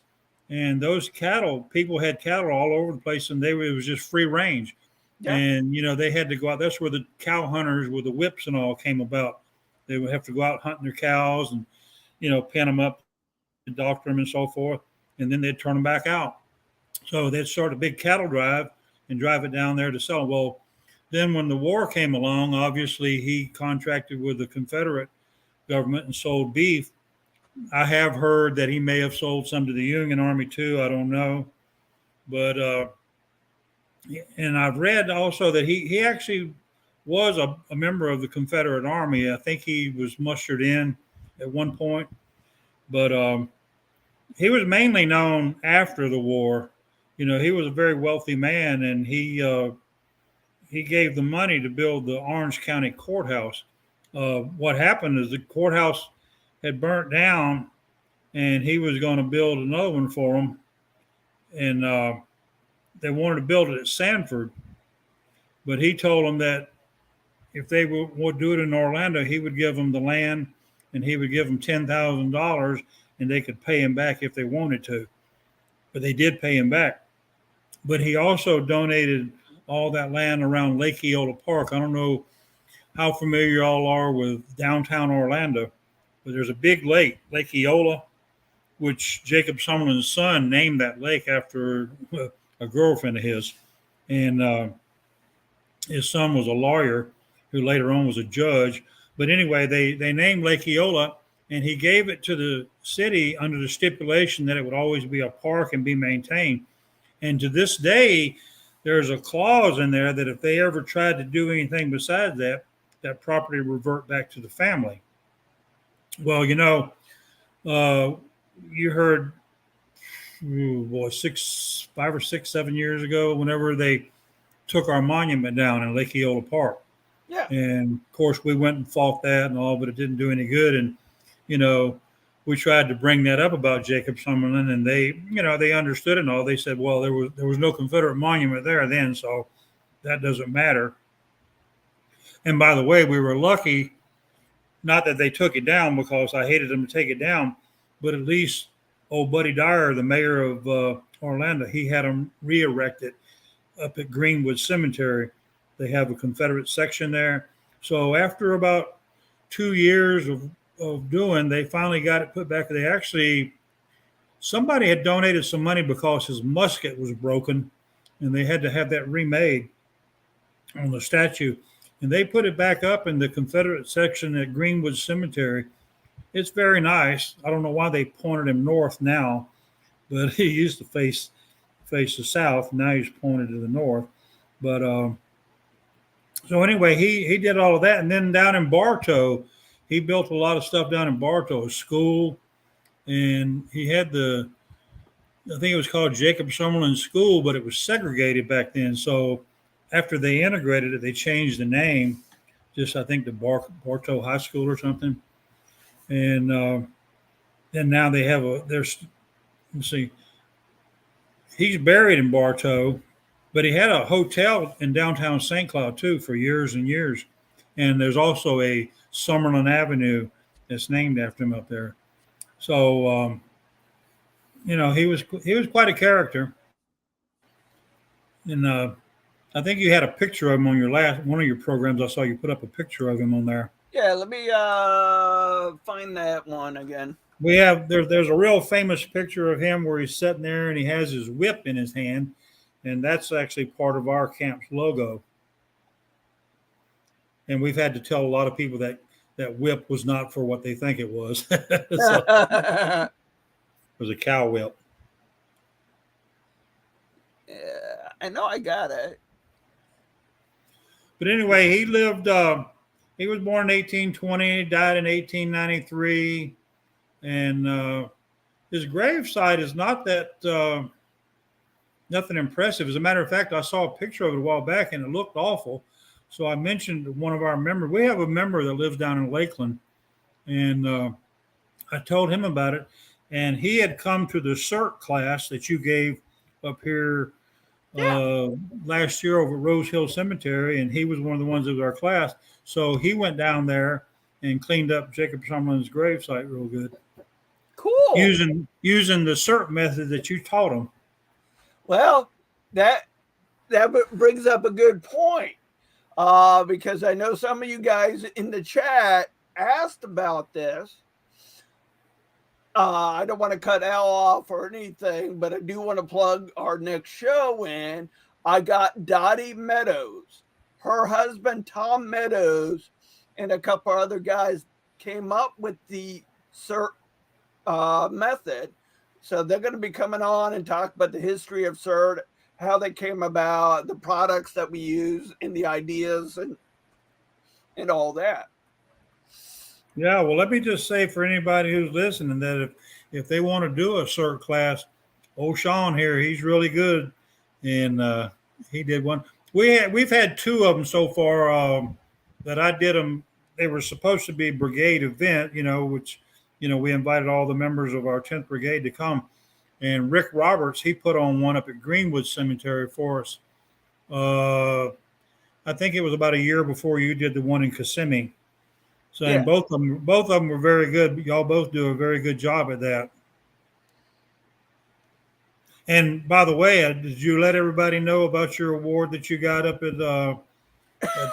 And those cattle, people had cattle all over the place, and it was just free range. Yeah. And, they had to go out. That's where the cow hunters with the whips and all came about. They would have to go out hunting their cows and, pin them up, doctor them and so forth. And then they'd turn them back out. So they'd start a big cattle drive and drive it down there to sell. Well, then when the war came along, obviously he contracted with the Confederate government and sold beef. I have heard that he may have sold some to the Union Army too. I don't know. But, and I've read also that he actually was a member of the Confederate Army. I think he was mustered in at one point. But he was mainly known after the war. He was a very wealthy man, and he gave the money to build the Orange County Courthouse. What happened is the courthouse had burnt down, and he was going to build another one for them. And they wanted to build it at Sanford, but he told them that if they would do it in Orlando, he would give them the land and he would give them $10,000, and they could pay him back if they wanted to. But they did pay him back. But he also donated all that land around Lake Eola Park. I don't know how familiar y'all are with downtown Orlando, but there's a big lake, Lake Eola, which Jacob Summerlin's son named that lake after a girlfriend of his. And his son was a lawyer who later on was a judge. But anyway, they named Lake Eola, and he gave it to the city under the stipulation that it would always be a park and be maintained. And to this day, there's a clause in there that if they ever tried to do anything besides that, that property revert back to the family. Well, you know, you heard, 5 or 6, 7 years ago, whenever they took our monument down in Lake Eola Park. Yeah. And of course, we went and fought that and all, but it didn't do any good. And, you know, we tried to bring that up about Jacob Summerlin, and they, you know, they understood it and all. They said, well, there was no Confederate monument there then, so that doesn't matter. And by the way, we were lucky, not that they took it down because I hated them to take it down, but at least old Buddy Dyer, the mayor of Orlando, he had them re-erected up at Greenwood Cemetery. They have a Confederate section there. So after about 2 years of doing, they finally got it put back. They actually, somebody had donated some money because his musket was broken, and they had to have that remade on the statue. And they put it back up in the Confederate section at Greenwood Cemetery. It's very nice. I don't know why they pointed him north now, but he used to face the south. Now he's pointed to the north. But so anyway, he did all of that. And then down in Bartow, he built a lot of stuff down in Bartow, a school. And he had I think it was called Jacob Summerlin School, but it was segregated back then. So after they integrated it, they changed the name, just I think to Bartow High School or something. And then now they have let's see, he's buried in Bartow, but he had a hotel in downtown St. Cloud too for years and years. And there's also a Summerlin Avenue that's named after him up there. So, you know, he was quite a character. And I think you had a picture of him on one of your programs. I saw you put up a picture of him on there. Yeah, let me find that one again. We have there's a real famous picture of him where he's sitting there and he has his whip in his hand, and that's actually part of our camp's logo. And we've had to tell a lot of people that whip was not for what they think it was. It was a cow whip. Yeah, I know I got it. But anyway, he lived. He was born in 1820, died in 1893, and his gravesite is not that nothing impressive. As a matter of fact, I saw a picture of it a while back, and it looked awful. So I mentioned one of our members. We have a member that lives down in Lakeland, and I told him about it, and he had come to the CERT class that you gave up here last year over at Rose Hill Cemetery, and he was one of the ones of our class. So he went down there and cleaned up Jacob Summerlin's gravesite real good. Cool. Using the CERT method that you taught him. Well, that brings up a good point. Because I know some of you guys in the chat asked about this. I don't want to cut Al off or anything, but I do want to plug our next show in. I got Dottie Meadows. Her husband, Tom Meadows, and a couple other guys came up with the CERT method. So they're going to be coming on and talk about the history of CERT, how they came about, the products that we use, and the ideas and all that. Yeah, well, let me just say for anybody who's listening that if they want to do a CERT class, old Sean here, he's really good, and he did one. We've had two of them so far that I did them. They were supposed to be brigade event, which we invited all the members of our 10th Brigade to come. And Rick Roberts, he put on one up at Greenwood Cemetery for us. I think it was about a year before you did the one in Kissimmee. So, and both of them were very good. Y'all both do a very good job at that. And by the way, did you let everybody know about your award that you got up at the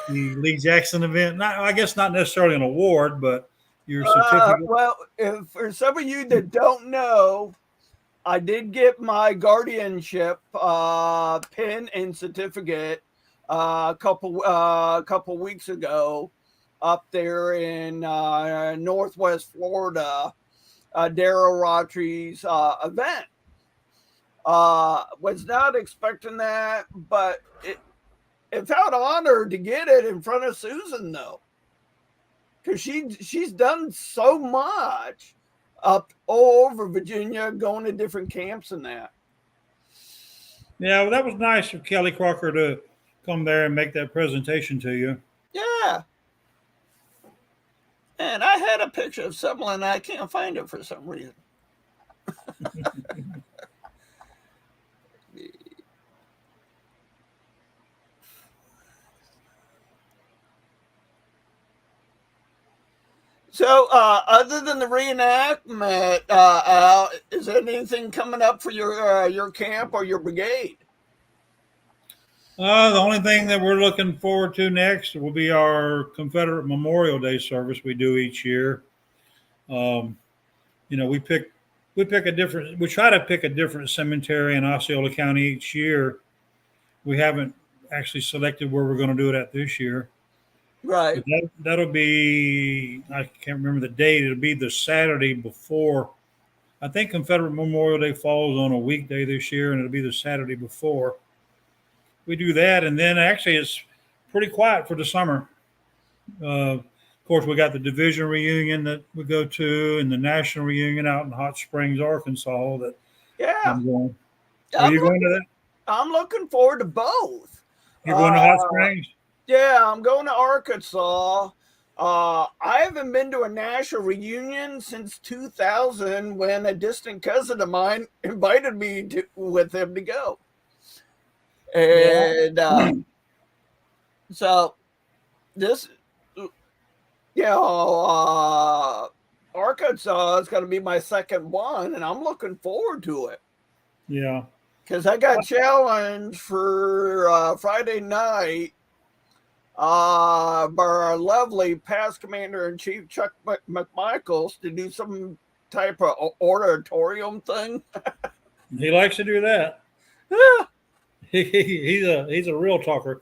Lee Jackson event? Not, I guess not necessarily an award, but your certificate. Well, if, for some of you that don't know, I did get my guardianship pin and certificate a couple weeks ago up there in Northwest Florida, Daryl Rottry's event. Was not expecting that, but it felt honored to get it in front of Susan though, because she's done so much up all over Virginia, going to different camps and that. Yeah, well, that was nice of Kelly Crocker to come there and make that presentation to you. Yeah. And I had a picture of someone, and I can't find it for some reason. So, other than the reenactment, Al, is there anything coming up for your camp or your brigade? The only thing that we're looking forward to next will be our Confederate Memorial Day service we do each year. You know, we try to pick a different cemetery in Osceola County each year. We haven't actually selected where we're going to do it at this year. Right. That'll be, I can't remember the date. It'll be the Saturday before. I think Confederate Memorial Day falls on a weekday this year, and it'll be the Saturday before. We do that, and then actually it's pretty quiet for the summer. Of course, we got the division reunion that we go to, and the national reunion out in Hot Springs, Arkansas. That I'm going. Are you going to that? I'm looking forward to both. You're going to Hot Springs? Yeah, I'm going to Arkansas. I haven't been to a national reunion since 2000 when a distant cousin of mine invited me with him to go. And so this, Arkansas is going to be my second one, and I'm looking forward to it. Yeah. Because I got challenged for Friday night by our lovely past Commander-in-Chief Chuck McMichaels to do some type of oratorium thing. He likes to do that. Yeah. He's a real talker.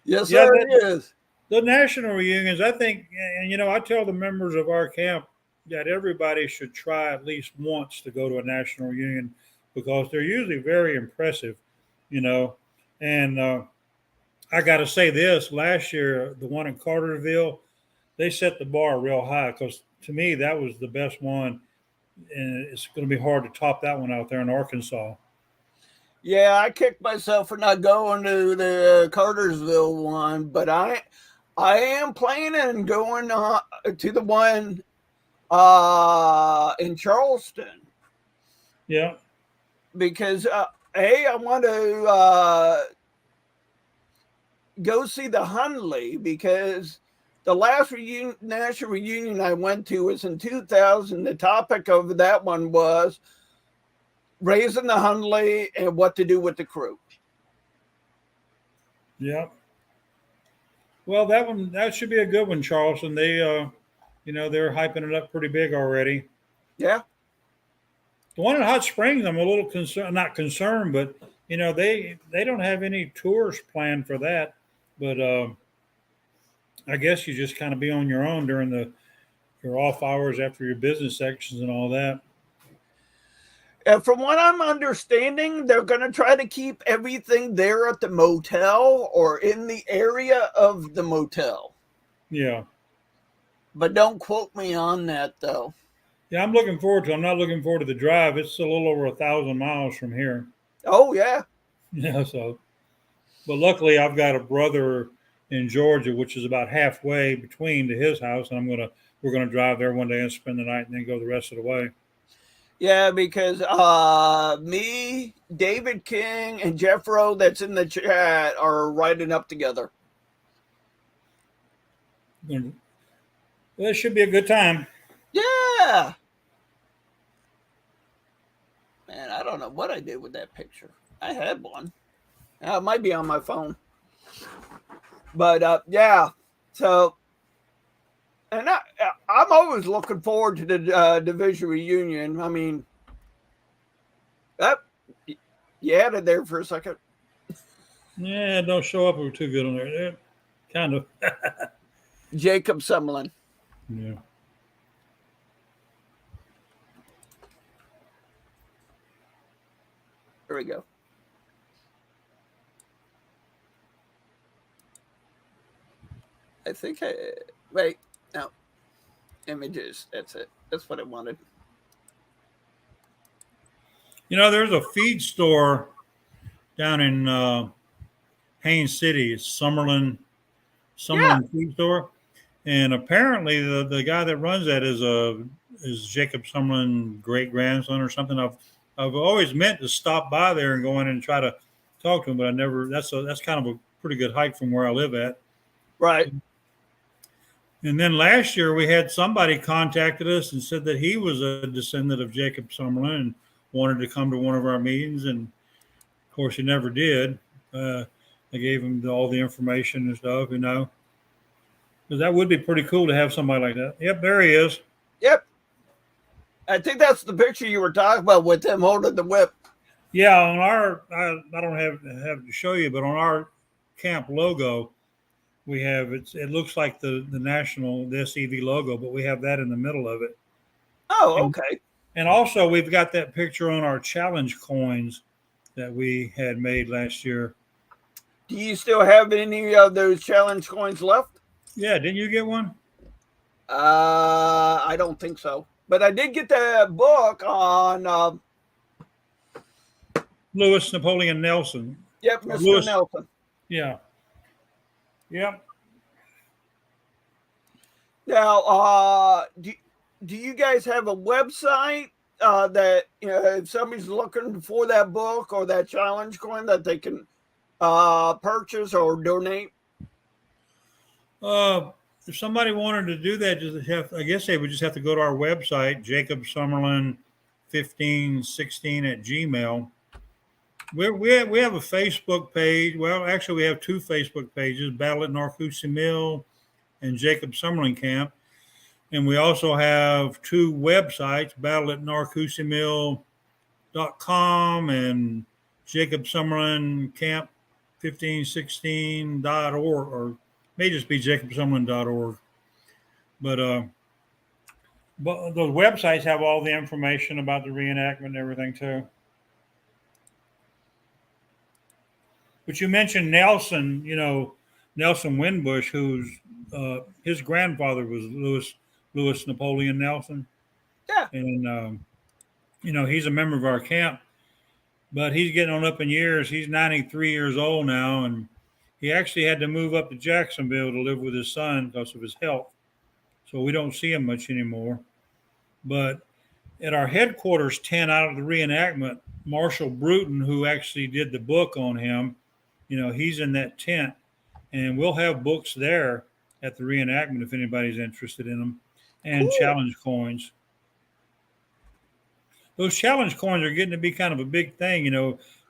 Yes, sir, he is. The national reunions, I think, and you know, I tell the members of our camp that everybody should try at least once to go to a national reunion because they're usually very impressive, you know. And I got to say this, last year, the one in Carterville, they set the bar real high because to me, that was the best one. And it's going to be hard to top that one out there in Arkansas. Yeah, I kicked myself for not going to the Cartersville one, but I am planning on going to the one in Charleston. Yeah. Because, I want to go see the Hundley because the last national reunion I went to was in 2000. The topic of that one was raising the Hundley and what to do with the crew. Yeah. Well, that should be a good one, Charleston. They, they're hyping it up pretty big already. Yeah. The one in Hot Springs, I'm a little not concerned, but they don't have any tours planned for that. But I guess you just kind of be on your own during your off hours after your business sections and all that. And from what I'm understanding, they're going to try to keep everything there at the motel or in the area of the motel. Yeah. But don't quote me on that, though. Yeah, I'm looking forward to it. I'm not looking forward to the drive. It's a little over 1,000 miles from here. Oh, yeah. Yeah, so. But luckily, I've got a brother in Georgia, which is about halfway between to his house, and we're gonna drive there one day and spend the night, and then go the rest of the way. Yeah, because me, David King, and Jeff Rowe, that's in the chat, are riding up together. Well, it should be a good time. Yeah. Man, I don't know what I did with that picture. I had one. It might be on my phone. But yeah, so and I'm always looking forward to the division reunion. I mean, that you had it there for a second. Yeah, don't show up. We're too good on there. Yeah, kind of. Jacob Summerlin. Yeah. There we go. I think wait, no. Images. That's it. That's what I wanted. You know, there's a feed store down in Haines City. It's Summerlin Feed Store, and apparently the guy that runs that is Jacob Summerlin great grandson or something. I've always meant to stop by there and go in and try to talk to him, but I never. That's kind of a pretty good hike from where I live at. Right. And then last year we had somebody contacted us and said that he was a descendant of Jacob Summerlin and wanted to come to one of our meetings, and of course he never did. I gave him all the information and stuff, you know. But that would be pretty cool to have somebody like that. Yep, there he is. Yep. I think that's the picture you were talking about with him holding the whip. Yeah, on our I don't have to show you, but on our camp logo, we have it looks like the national the SEV logo, but we have that in the middle of it. Oh, okay. And also we've got that picture on our challenge coins that we had made last year. Do you still have any of those challenge coins left? Yeah, didn't you get one? I don't think so. But I did get the book on Lewis Napoleon Nelson. Yep, Mr. Lewis. Nelson. Yeah. Yep. Now, do you guys have a website that if somebody's looking for that book or that challenge coin that they can purchase or donate? If somebody wanted to do that, I guess they would just have to go to our website, Jacob Summerlin 1516 at Gmail. We have a Facebook page. Well, actually, we have two Facebook pages: Battle at Narcoossee Mill and Jacob Summerlin Camp. And we also have two websites: Battle at NarcoosseeMill.com and Jacob Summerlin Camp 1516.org, or may just be jacobsummerlin.org. But those websites have all the information about the reenactment and everything too. But you mentioned Nelson, Nelson Winbush, who's his grandfather was Lewis Napoleon Nelson. Yeah. And, he's a member of our camp, but he's getting on up in years. He's 93 years old now, and he actually had to move up to Jacksonville to live with his son because of his health. So we don't see him much anymore. But at our headquarters tent out of the reenactment, Marshall Bruton, who actually did the book on him, he's in that tent, and we'll have books there at the reenactment if anybody's interested in them, and cool. Challenge coins. Those challenge coins are getting to be kind of a big thing,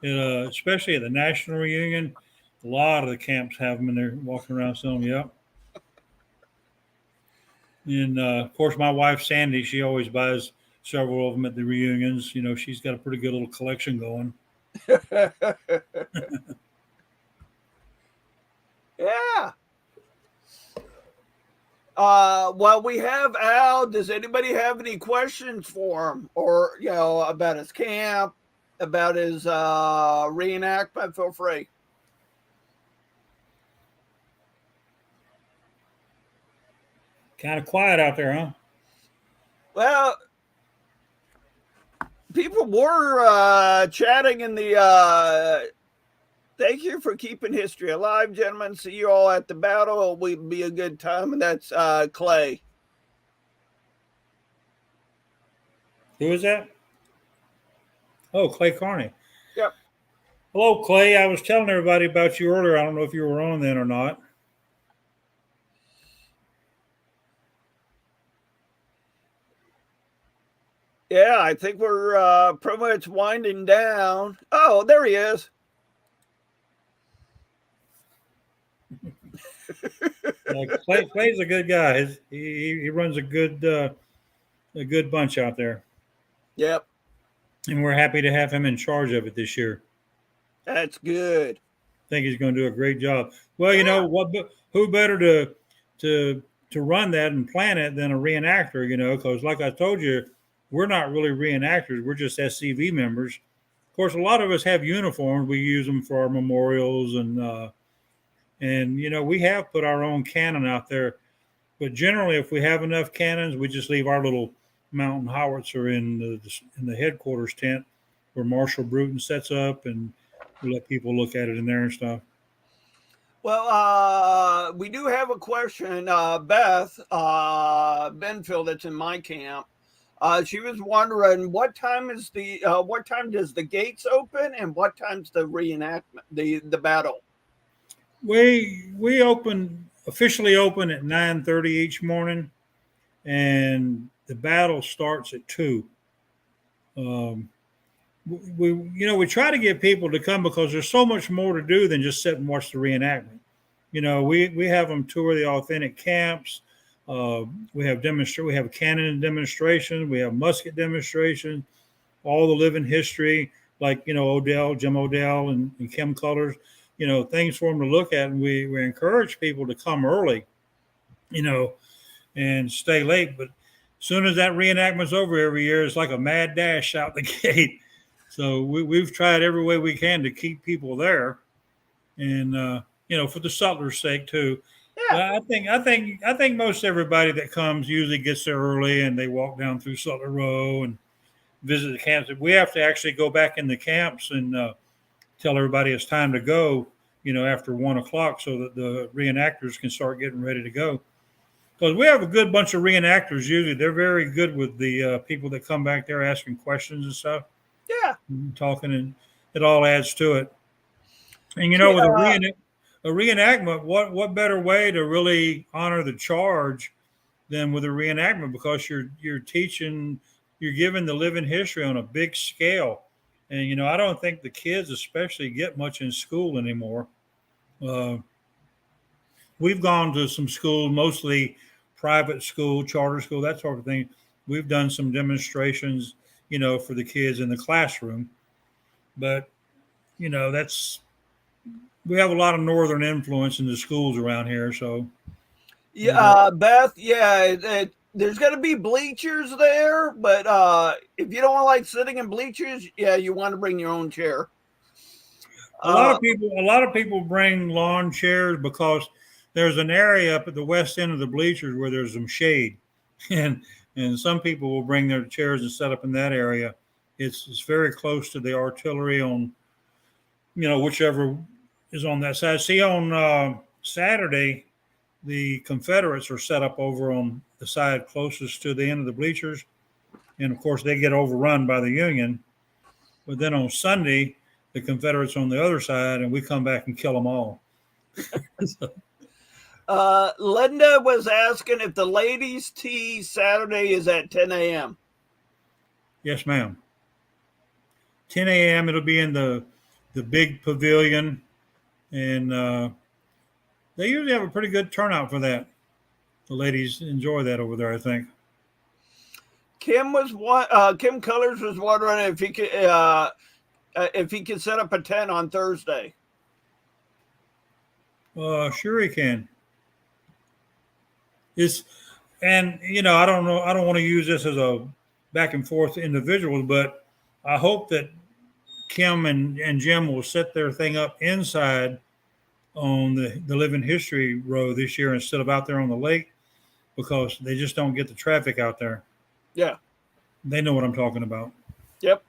especially at the national reunion. A lot of the camps have them, and they're walking around selling them. Yep. And of course, my wife Sandy, she always buys several of them at the reunions. She's got a pretty good little collection going. Yeah. Well, we have Al. Does anybody have any questions for him, or about his camp, about his reenactment? Feel free. Kind of quiet out there, huh? Well, people were chatting in the. Thank you for keeping history alive, gentlemen. See you all at the battle. It will be a good time. And that's Clay. Who is that? Oh, Clay Carney. Yep. Hello, Clay. I was telling everybody about you earlier. I don't know if you were on then or not. Yeah, I think we're pretty much winding down. Oh, there he is. Clay's a good guy. He runs a good bunch out there, Yep, and we're happy to have him in charge of it this year. that's good. I think he's going to do a great job. Well, you know what? Who better to run that and plan it than a reenactor? You know, because like I told you, we're not really reenactors. We're just SCV members. Of course, a lot of us have uniforms. We use them for our memorials, and you know, we have put our own cannon out there. But generally, if we have enough cannons, we just leave our little mountain howitzer in the headquarters tent where Marshal Bruton sets up, and we let people look at it in there and stuff. Well, we do have a question. Beth Benfield, that's in my camp. She was wondering what time does the gates open and what time's the reenactment, the battle? We officially open at 9:30 each morning, and the battle starts at 2. We try to get people to come because there's so much more to do than just sit and watch the reenactment. You know, we have them tour the authentic camps. We have cannon demonstrations. We have musket demonstrations. All the living history, like Jim Odell, and Kim Colors. You know, things for them to look at, and we encourage people to come early. You know, and stay late. But as soon as that reenactment's over every year, it's like a mad dash out the gate. So we've tried every way we can to keep people there, and for the settlers' sake too. Yeah. I think most everybody that comes usually gets there early, and they walk down through Sutler Row and visit the camps. We have to actually go back in the camps and tell everybody it's time to go. After 1:00, so that the reenactors can start getting ready to go. Because we have a good bunch of reenactors. Usually, they're very good with the people that come back there asking questions and stuff. Yeah, And talking, and it all adds to it. And with a reenactment, what better way to really honor the charge than with a reenactment? Because you're teaching, you're giving the living history on a big scale. And I don't think the kids especially get much in school anymore. We've gone to some schools, mostly private school, charter school, that sort of thing. We've done some demonstrations, for the kids in the classroom. But, we have a lot of northern influence in the schools around here. So, yeah, Beth, yeah, there's going to be bleachers there, but if you don't like sitting in bleachers, yeah, you want to bring your own chair. A lot of people bring lawn chairs because there's an area up at the west end of the bleachers where there's some shade, and some people will bring their chairs and set up in that area. It's very close to the artillery on, whichever is on that side. See, on Saturday, the Confederates are set up over on the side closest to the end of the bleachers, and of course they get overrun by the Union. But then on Sunday, the Confederates on the other side, and we come back and kill them all. Linda was asking if the ladies' tea Saturday is at 10 a.m. Yes, ma'am. 10 a.m. It'll be in the big pavilion, and they usually have a pretty good turnout for that. The ladies enjoy that over there, I think. Kim Colors was wondering if he could set up a tent on Thursday. Sure he can. I don't know. I don't want to use this as a back and forth individual, but I hope that Kim and Jim will set their thing up inside on the Living History Row this year instead of out there on the lake, because they just don't get the traffic out there. Yeah. They know what I'm talking about. Yep.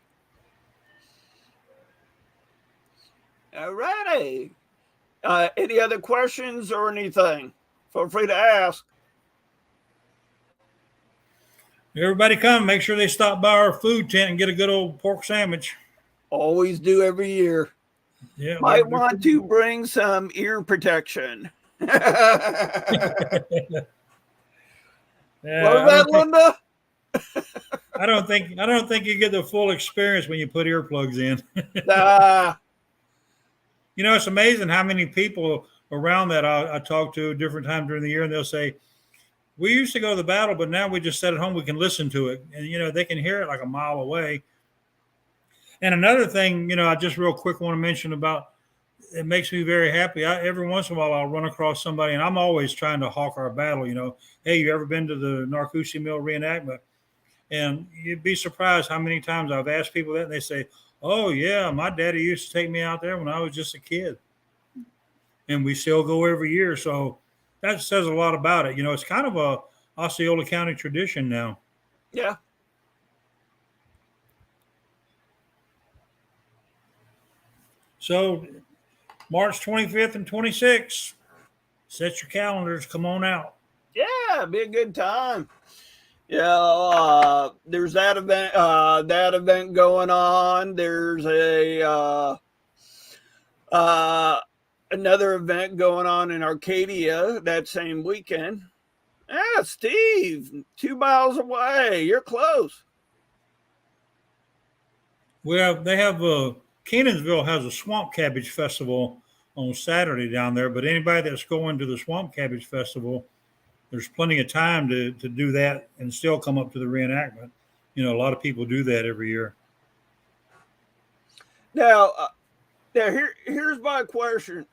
All righty. Any other questions or anything? Feel free to ask. Everybody come. Make sure they stop by our food tent and get a good old pork sandwich. Always do every year. Yeah. Might want to bring some ear protection. Yeah, What was that, Linda? I don't think you get the full experience when you put earplugs in. Ah, You know, it's amazing how many people around that I talk to different times during the year, and they'll say, "We used to go to the battle, but now we just sit at home. We can listen to it, and you know they can hear it like a mile away." And another thing, you know, I just real quick want to mention about it makes me very happy. Every once in a while, I'll run across somebody, and I'm always trying to hawk our battle. You know, hey, you ever been to the Narcoossee Mill reenactment? And you'd be surprised how many times I've asked people that, and they say, "Oh yeah, my daddy used to take me out there when I was just a kid," and we still go every year. So that says a lot about it. You know, it's kind of a Osceola County tradition now. yeah. So March 25th and 26th, set your calendars. Come on out. Yeah, be a good time. Yeah, there's that event going on. There's another event going on in Arcadia that same weekend. Yeah, Steve, 2 miles away. You're close. They have Kenansville has a swamp cabbage festival on Saturday down there. But anybody that's going to the swamp cabbage festival, there's plenty of time to do that and still come up to the reenactment. You know, a lot of people do that every year. Now, here's my question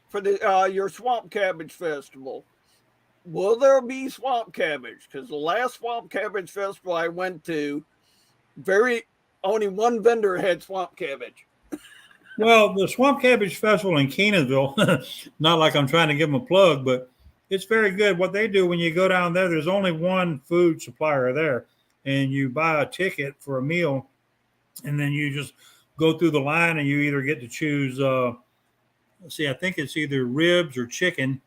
for the your swamp cabbage festival. Will there be swamp cabbage? Because the last swamp cabbage festival I went to, only one vendor had swamp cabbage. Well, the Swamp Cabbage Festival in Kenansville, not like I'm trying to give them a plug, but it's very good. What they do when you go down there, there's only one food supplier there, and you buy a ticket for a meal, and then you just go through the line, and you either get to choose, I think it's either ribs or chicken,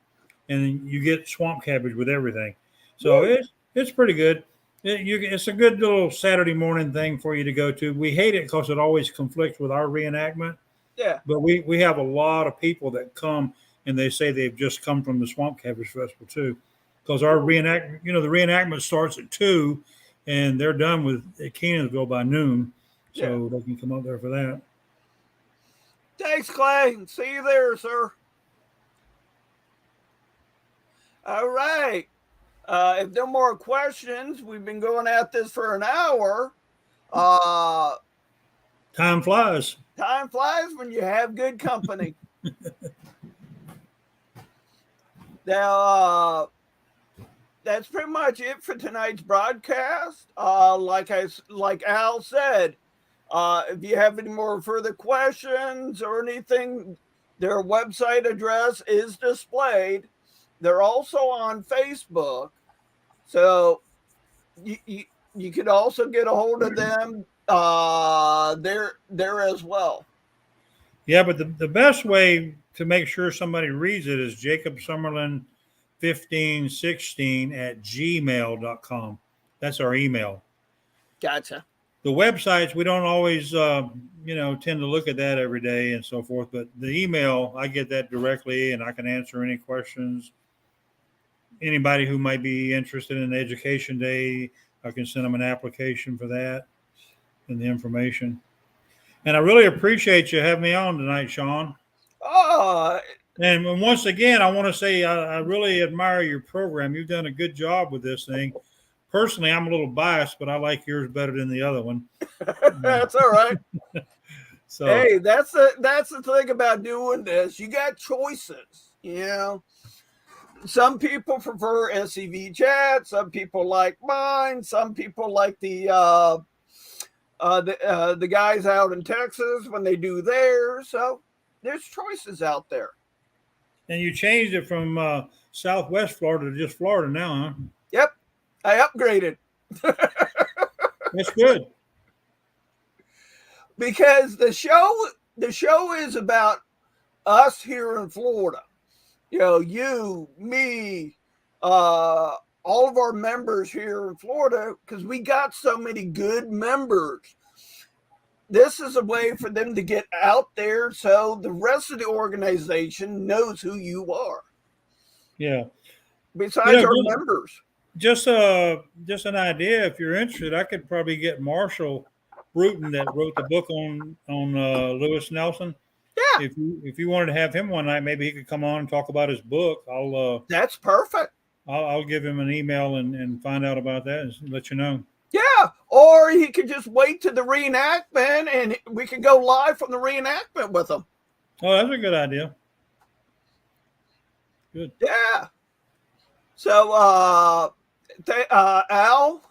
and you get swamp cabbage with everything. So it's pretty good. It's a good little Saturday morning thing for you to go to. We hate it because it always conflicts with our reenactment. Yeah. But we have a lot of people that come and they say they've just come from the Swamp Cabbage Festival too. Because our the reenactment starts at 2 and they're done with at Kenansville by noon. So they can come up there for that. Thanks, Clay. See you there, sir. All right. If no more questions, we've been going at this for an hour. Time flies. Time flies when you have good company. Now, that's pretty much it for tonight's broadcast. Like Al said, if you have any more further questions or anything, their website address is displayed. They're also on Facebook, so you could also get a hold of them there as well. Yeah, but the best way to make sure somebody reads it is Jacob Summerlin 1516 at gmail.com. That's our email. Gotcha. The websites, we don't always, tend to look at that every day and so forth. But the email, I get that directly and I can answer any questions. Anybody who might be interested in Education Day, I can send them an application for that and the information. And I really appreciate you having me on tonight, Sean. And once again, I want to say I really admire your program. You've done a good job with this thing. Personally, I'm a little biased, but I like yours better than the other one. That's all right. So hey, that's the thing about doing this. You got choices, you know. Some people prefer SCV chat. Some people like mine. Some people like the guys out in Texas when they do theirs. So there's choices out there. And you changed it from Southwest Florida to just Florida now, huh? Yep, I upgraded. That's good. Because the show is about us here in Florida. You know, you, me, all of our members here in Florida, because we got so many good members. This is a way for them to get out there so the rest of the organization knows who you are. Yeah. Besides our members. just an idea. If you're interested, I could probably get Marshall Bruton that wrote the book on Lewis Nelson. Yeah, If you wanted to have him one night, maybe he could come on and talk about his book. that's perfect. I'll give him an email and find out about that and let you know. Yeah, or he could just wait to the reenactment, and we could go live from the reenactment with him. Oh, that's a good idea. Good. Yeah. So, Al,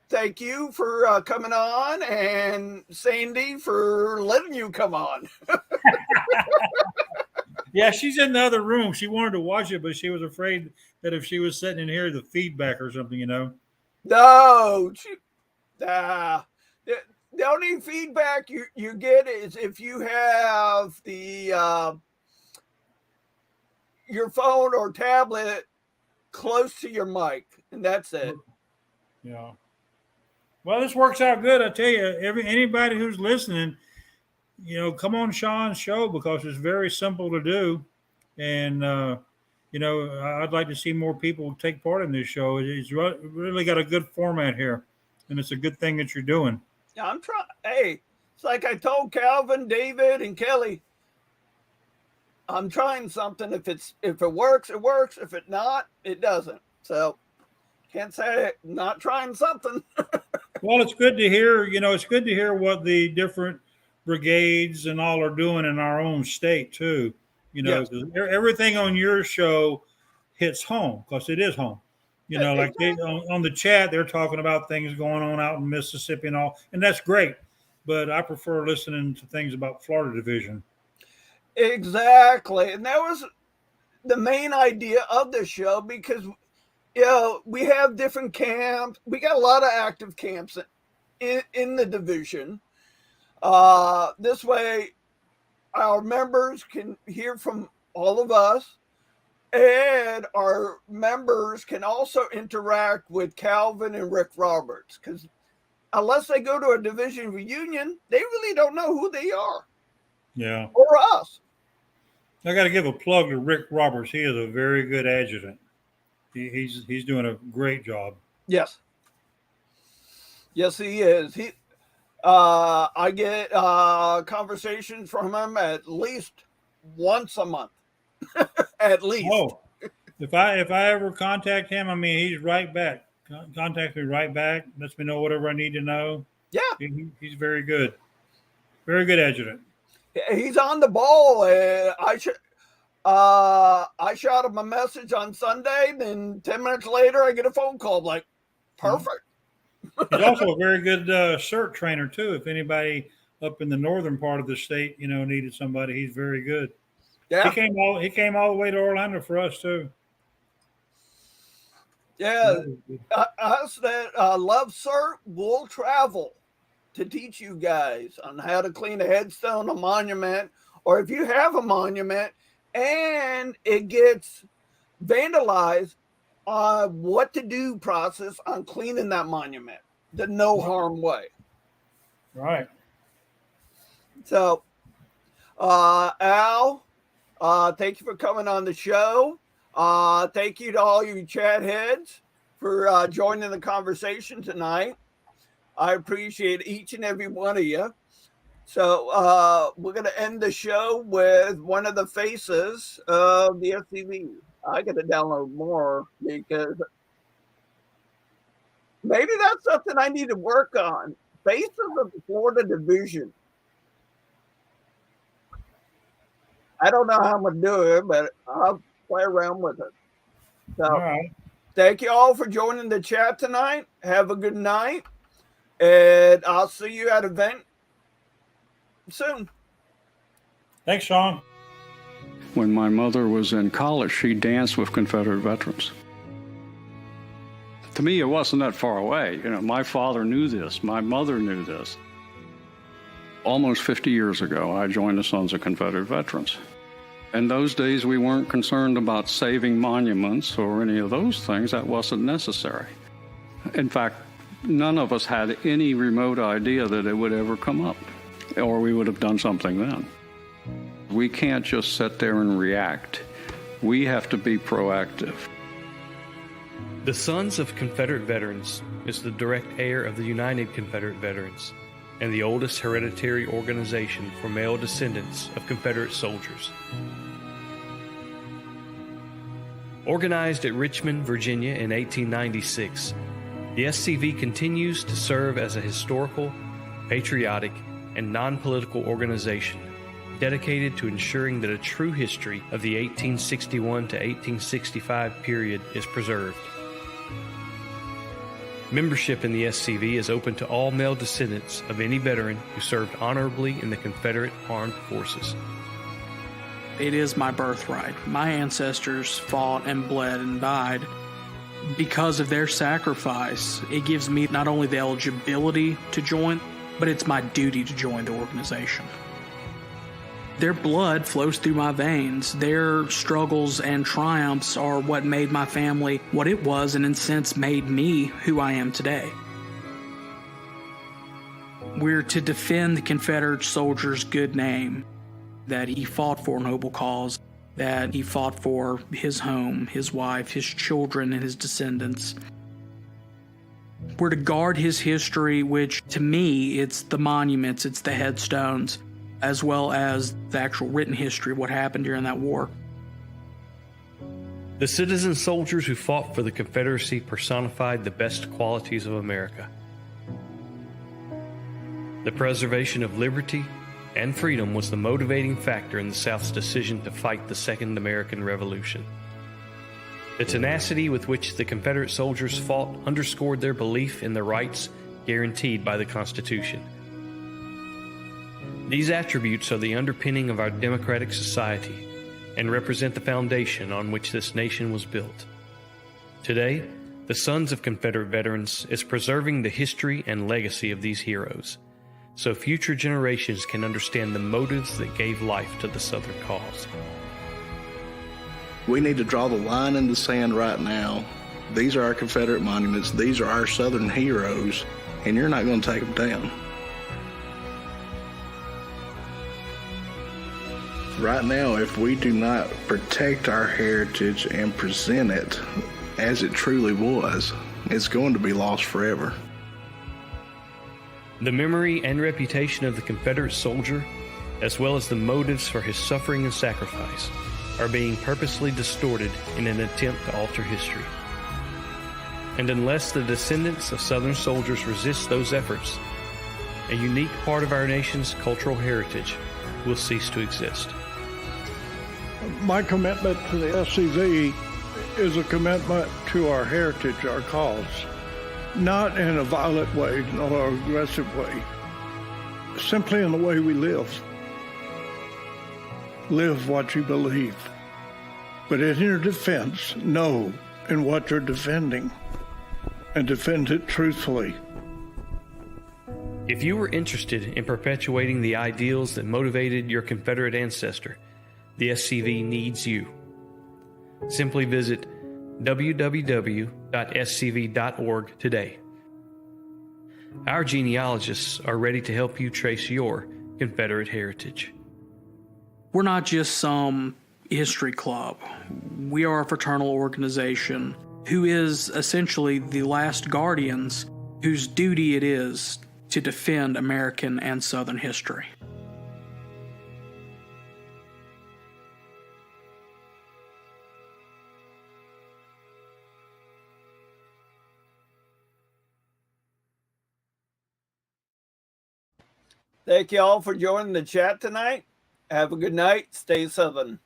thank you for coming on, and Sandy for letting you come on. Yeah, she's in the other room. She wanted to watch it, but she was afraid that if she was sitting in here, the feedback or something, you know. No, the only feedback you get is if you have the your phone or tablet close to your mic, and that's it. Yeah. Well, this works out good. I tell you, anybody who's listening, you know, come on Sean's show because it's very simple to do, and you know, I'd like to see more people take part in this show. It's really got a good format here, and it's a good thing that you're doing. Yeah, I'm trying. Hey, it's like I told Calvin, David, and Kelly. I'm trying something. If it works, it works. If it not, it doesn't. So can't say not trying something. Well, it's good to hear. You know, it's good to hear what the different brigades and all are doing in our own state too. You know, Yes. 'cause everything on your show hits home because it is home. You know, like on the chat, they're talking about things going on out in Mississippi and all, and that's great. But I prefer listening to things about Florida Division. Exactly. And that was the main idea of the show because, you know, we have different camps. We got a lot of active camps in the division. This way, our members can hear from all of us, and our members can also interact with Calvin and Rick Roberts because unless they go to a division reunion, they really don't know who they are. Yeah. Or us. I got to give a plug to Rick Roberts. He is a very good adjutant. He's doing a great job. Yes. Yes, he is. I get conversations from him at least once a month. At least. Oh, if I ever contact him, I mean, he's right back. Contact me right back. Lets me know whatever I need to know. Yeah. He's very good. Very good adjutant. He's on the ball. I shot him a message on Sunday. Then 10 minutes later, I get a phone call. I'm like, perfect. He's also a very good CERT trainer too. If anybody up in the northern part of the state, you know, needed somebody, he's very good. Yeah. He came all the way to Orlando for us too. Yeah. Us that love CERT will travel to teach you guys on how to clean a headstone, a monument, or if you have a monument and it gets vandalized, what to do process on cleaning that monument the no harm way. Right. So, Al, thank you for coming on the show. Thank you to all you chat heads for joining the conversation tonight. I appreciate each and every one of you. So we're going to end the show with one of the faces of the FCV. I got to download more because maybe that's something I need to work on. Faces of the Florida Division. I don't know how I'm going to do it, but I'll play around with it. So All right. thank you all for joining the chat tonight. Have a good night. And I'll see you at an event soon. Thanks, Sean. When my mother was in college, she danced with Confederate veterans. To me, it wasn't that far away. You know, my father knew this. My mother knew this. Almost 50 years ago, I joined the Sons of Confederate Veterans. In those days, we weren't concerned about saving monuments or any of those things. That wasn't necessary. In fact, none of us had any remote idea that it would ever come up, or we would have done something then. We can't just sit there and react. We have to be proactive. The Sons of Confederate Veterans is the direct heir of the United Confederate Veterans and the oldest hereditary organization for male descendants of Confederate soldiers. Organized at Richmond, Virginia in 1896, the SCV continues to serve as a historical, patriotic, and non-political organization dedicated to ensuring that a true history of the 1861 to 1865 period is preserved. Membership in the SCV is open to all male descendants of any veteran who served honorably in the Confederate Armed Forces. It is my birthright. My ancestors fought and bled and died. Because of their sacrifice, it gives me not only the eligibility to join, but it's my duty to join the organization. Their blood flows through my veins. Their struggles and triumphs are what made my family what it was, and in a sense made me who I am today. We're to defend the Confederate soldier's good name, that he fought for a noble cause, that he fought for his home, his wife, his children, and his descendants. We're to guard his history, which to me, it's the monuments, it's the headstones, as well as the actual written history of what happened during that war. The citizen soldiers who fought for the Confederacy personified the best qualities of America. The preservation of liberty and freedom was the motivating factor in the South's decision to fight the Second American Revolution. The tenacity with which the Confederate soldiers fought underscored their belief in the rights guaranteed by the Constitution. These attributes are the underpinning of our democratic society and represent the foundation on which this nation was built. Today, the Sons of Confederate Veterans is preserving the history and legacy of these heroes, so future generations can understand the motives that gave life to the Southern cause. We need to draw the line in the sand right now. These are our Confederate monuments. These are our Southern heroes, and you're not going to take them down. Right now, if we do not protect our heritage and present it as it truly was, it's going to be lost forever. The memory and reputation of the Confederate soldier, as well as the motives for his suffering and sacrifice, are being purposely distorted in an attempt to alter history. And unless the descendants of Southern soldiers resist those efforts, a unique part of our nation's cultural heritage will cease to exist. My commitment to the SCV is a commitment to our heritage, our cause. Not in a violent way, nor an aggressive way. Simply in the way we live. Live what you believe. But in your defense, know in what you're defending. And defend it truthfully. If you were interested in perpetuating the ideals that motivated your Confederate ancestor, the SCV needs you. Simply visit www.scv.org today. Our genealogists are ready to help you trace your Confederate heritage. We're not just some history club. We are a fraternal organization who is essentially the last guardians whose duty it is to defend American and Southern history. Thank you all for joining the chat tonight. Have a good night. Stay Southern.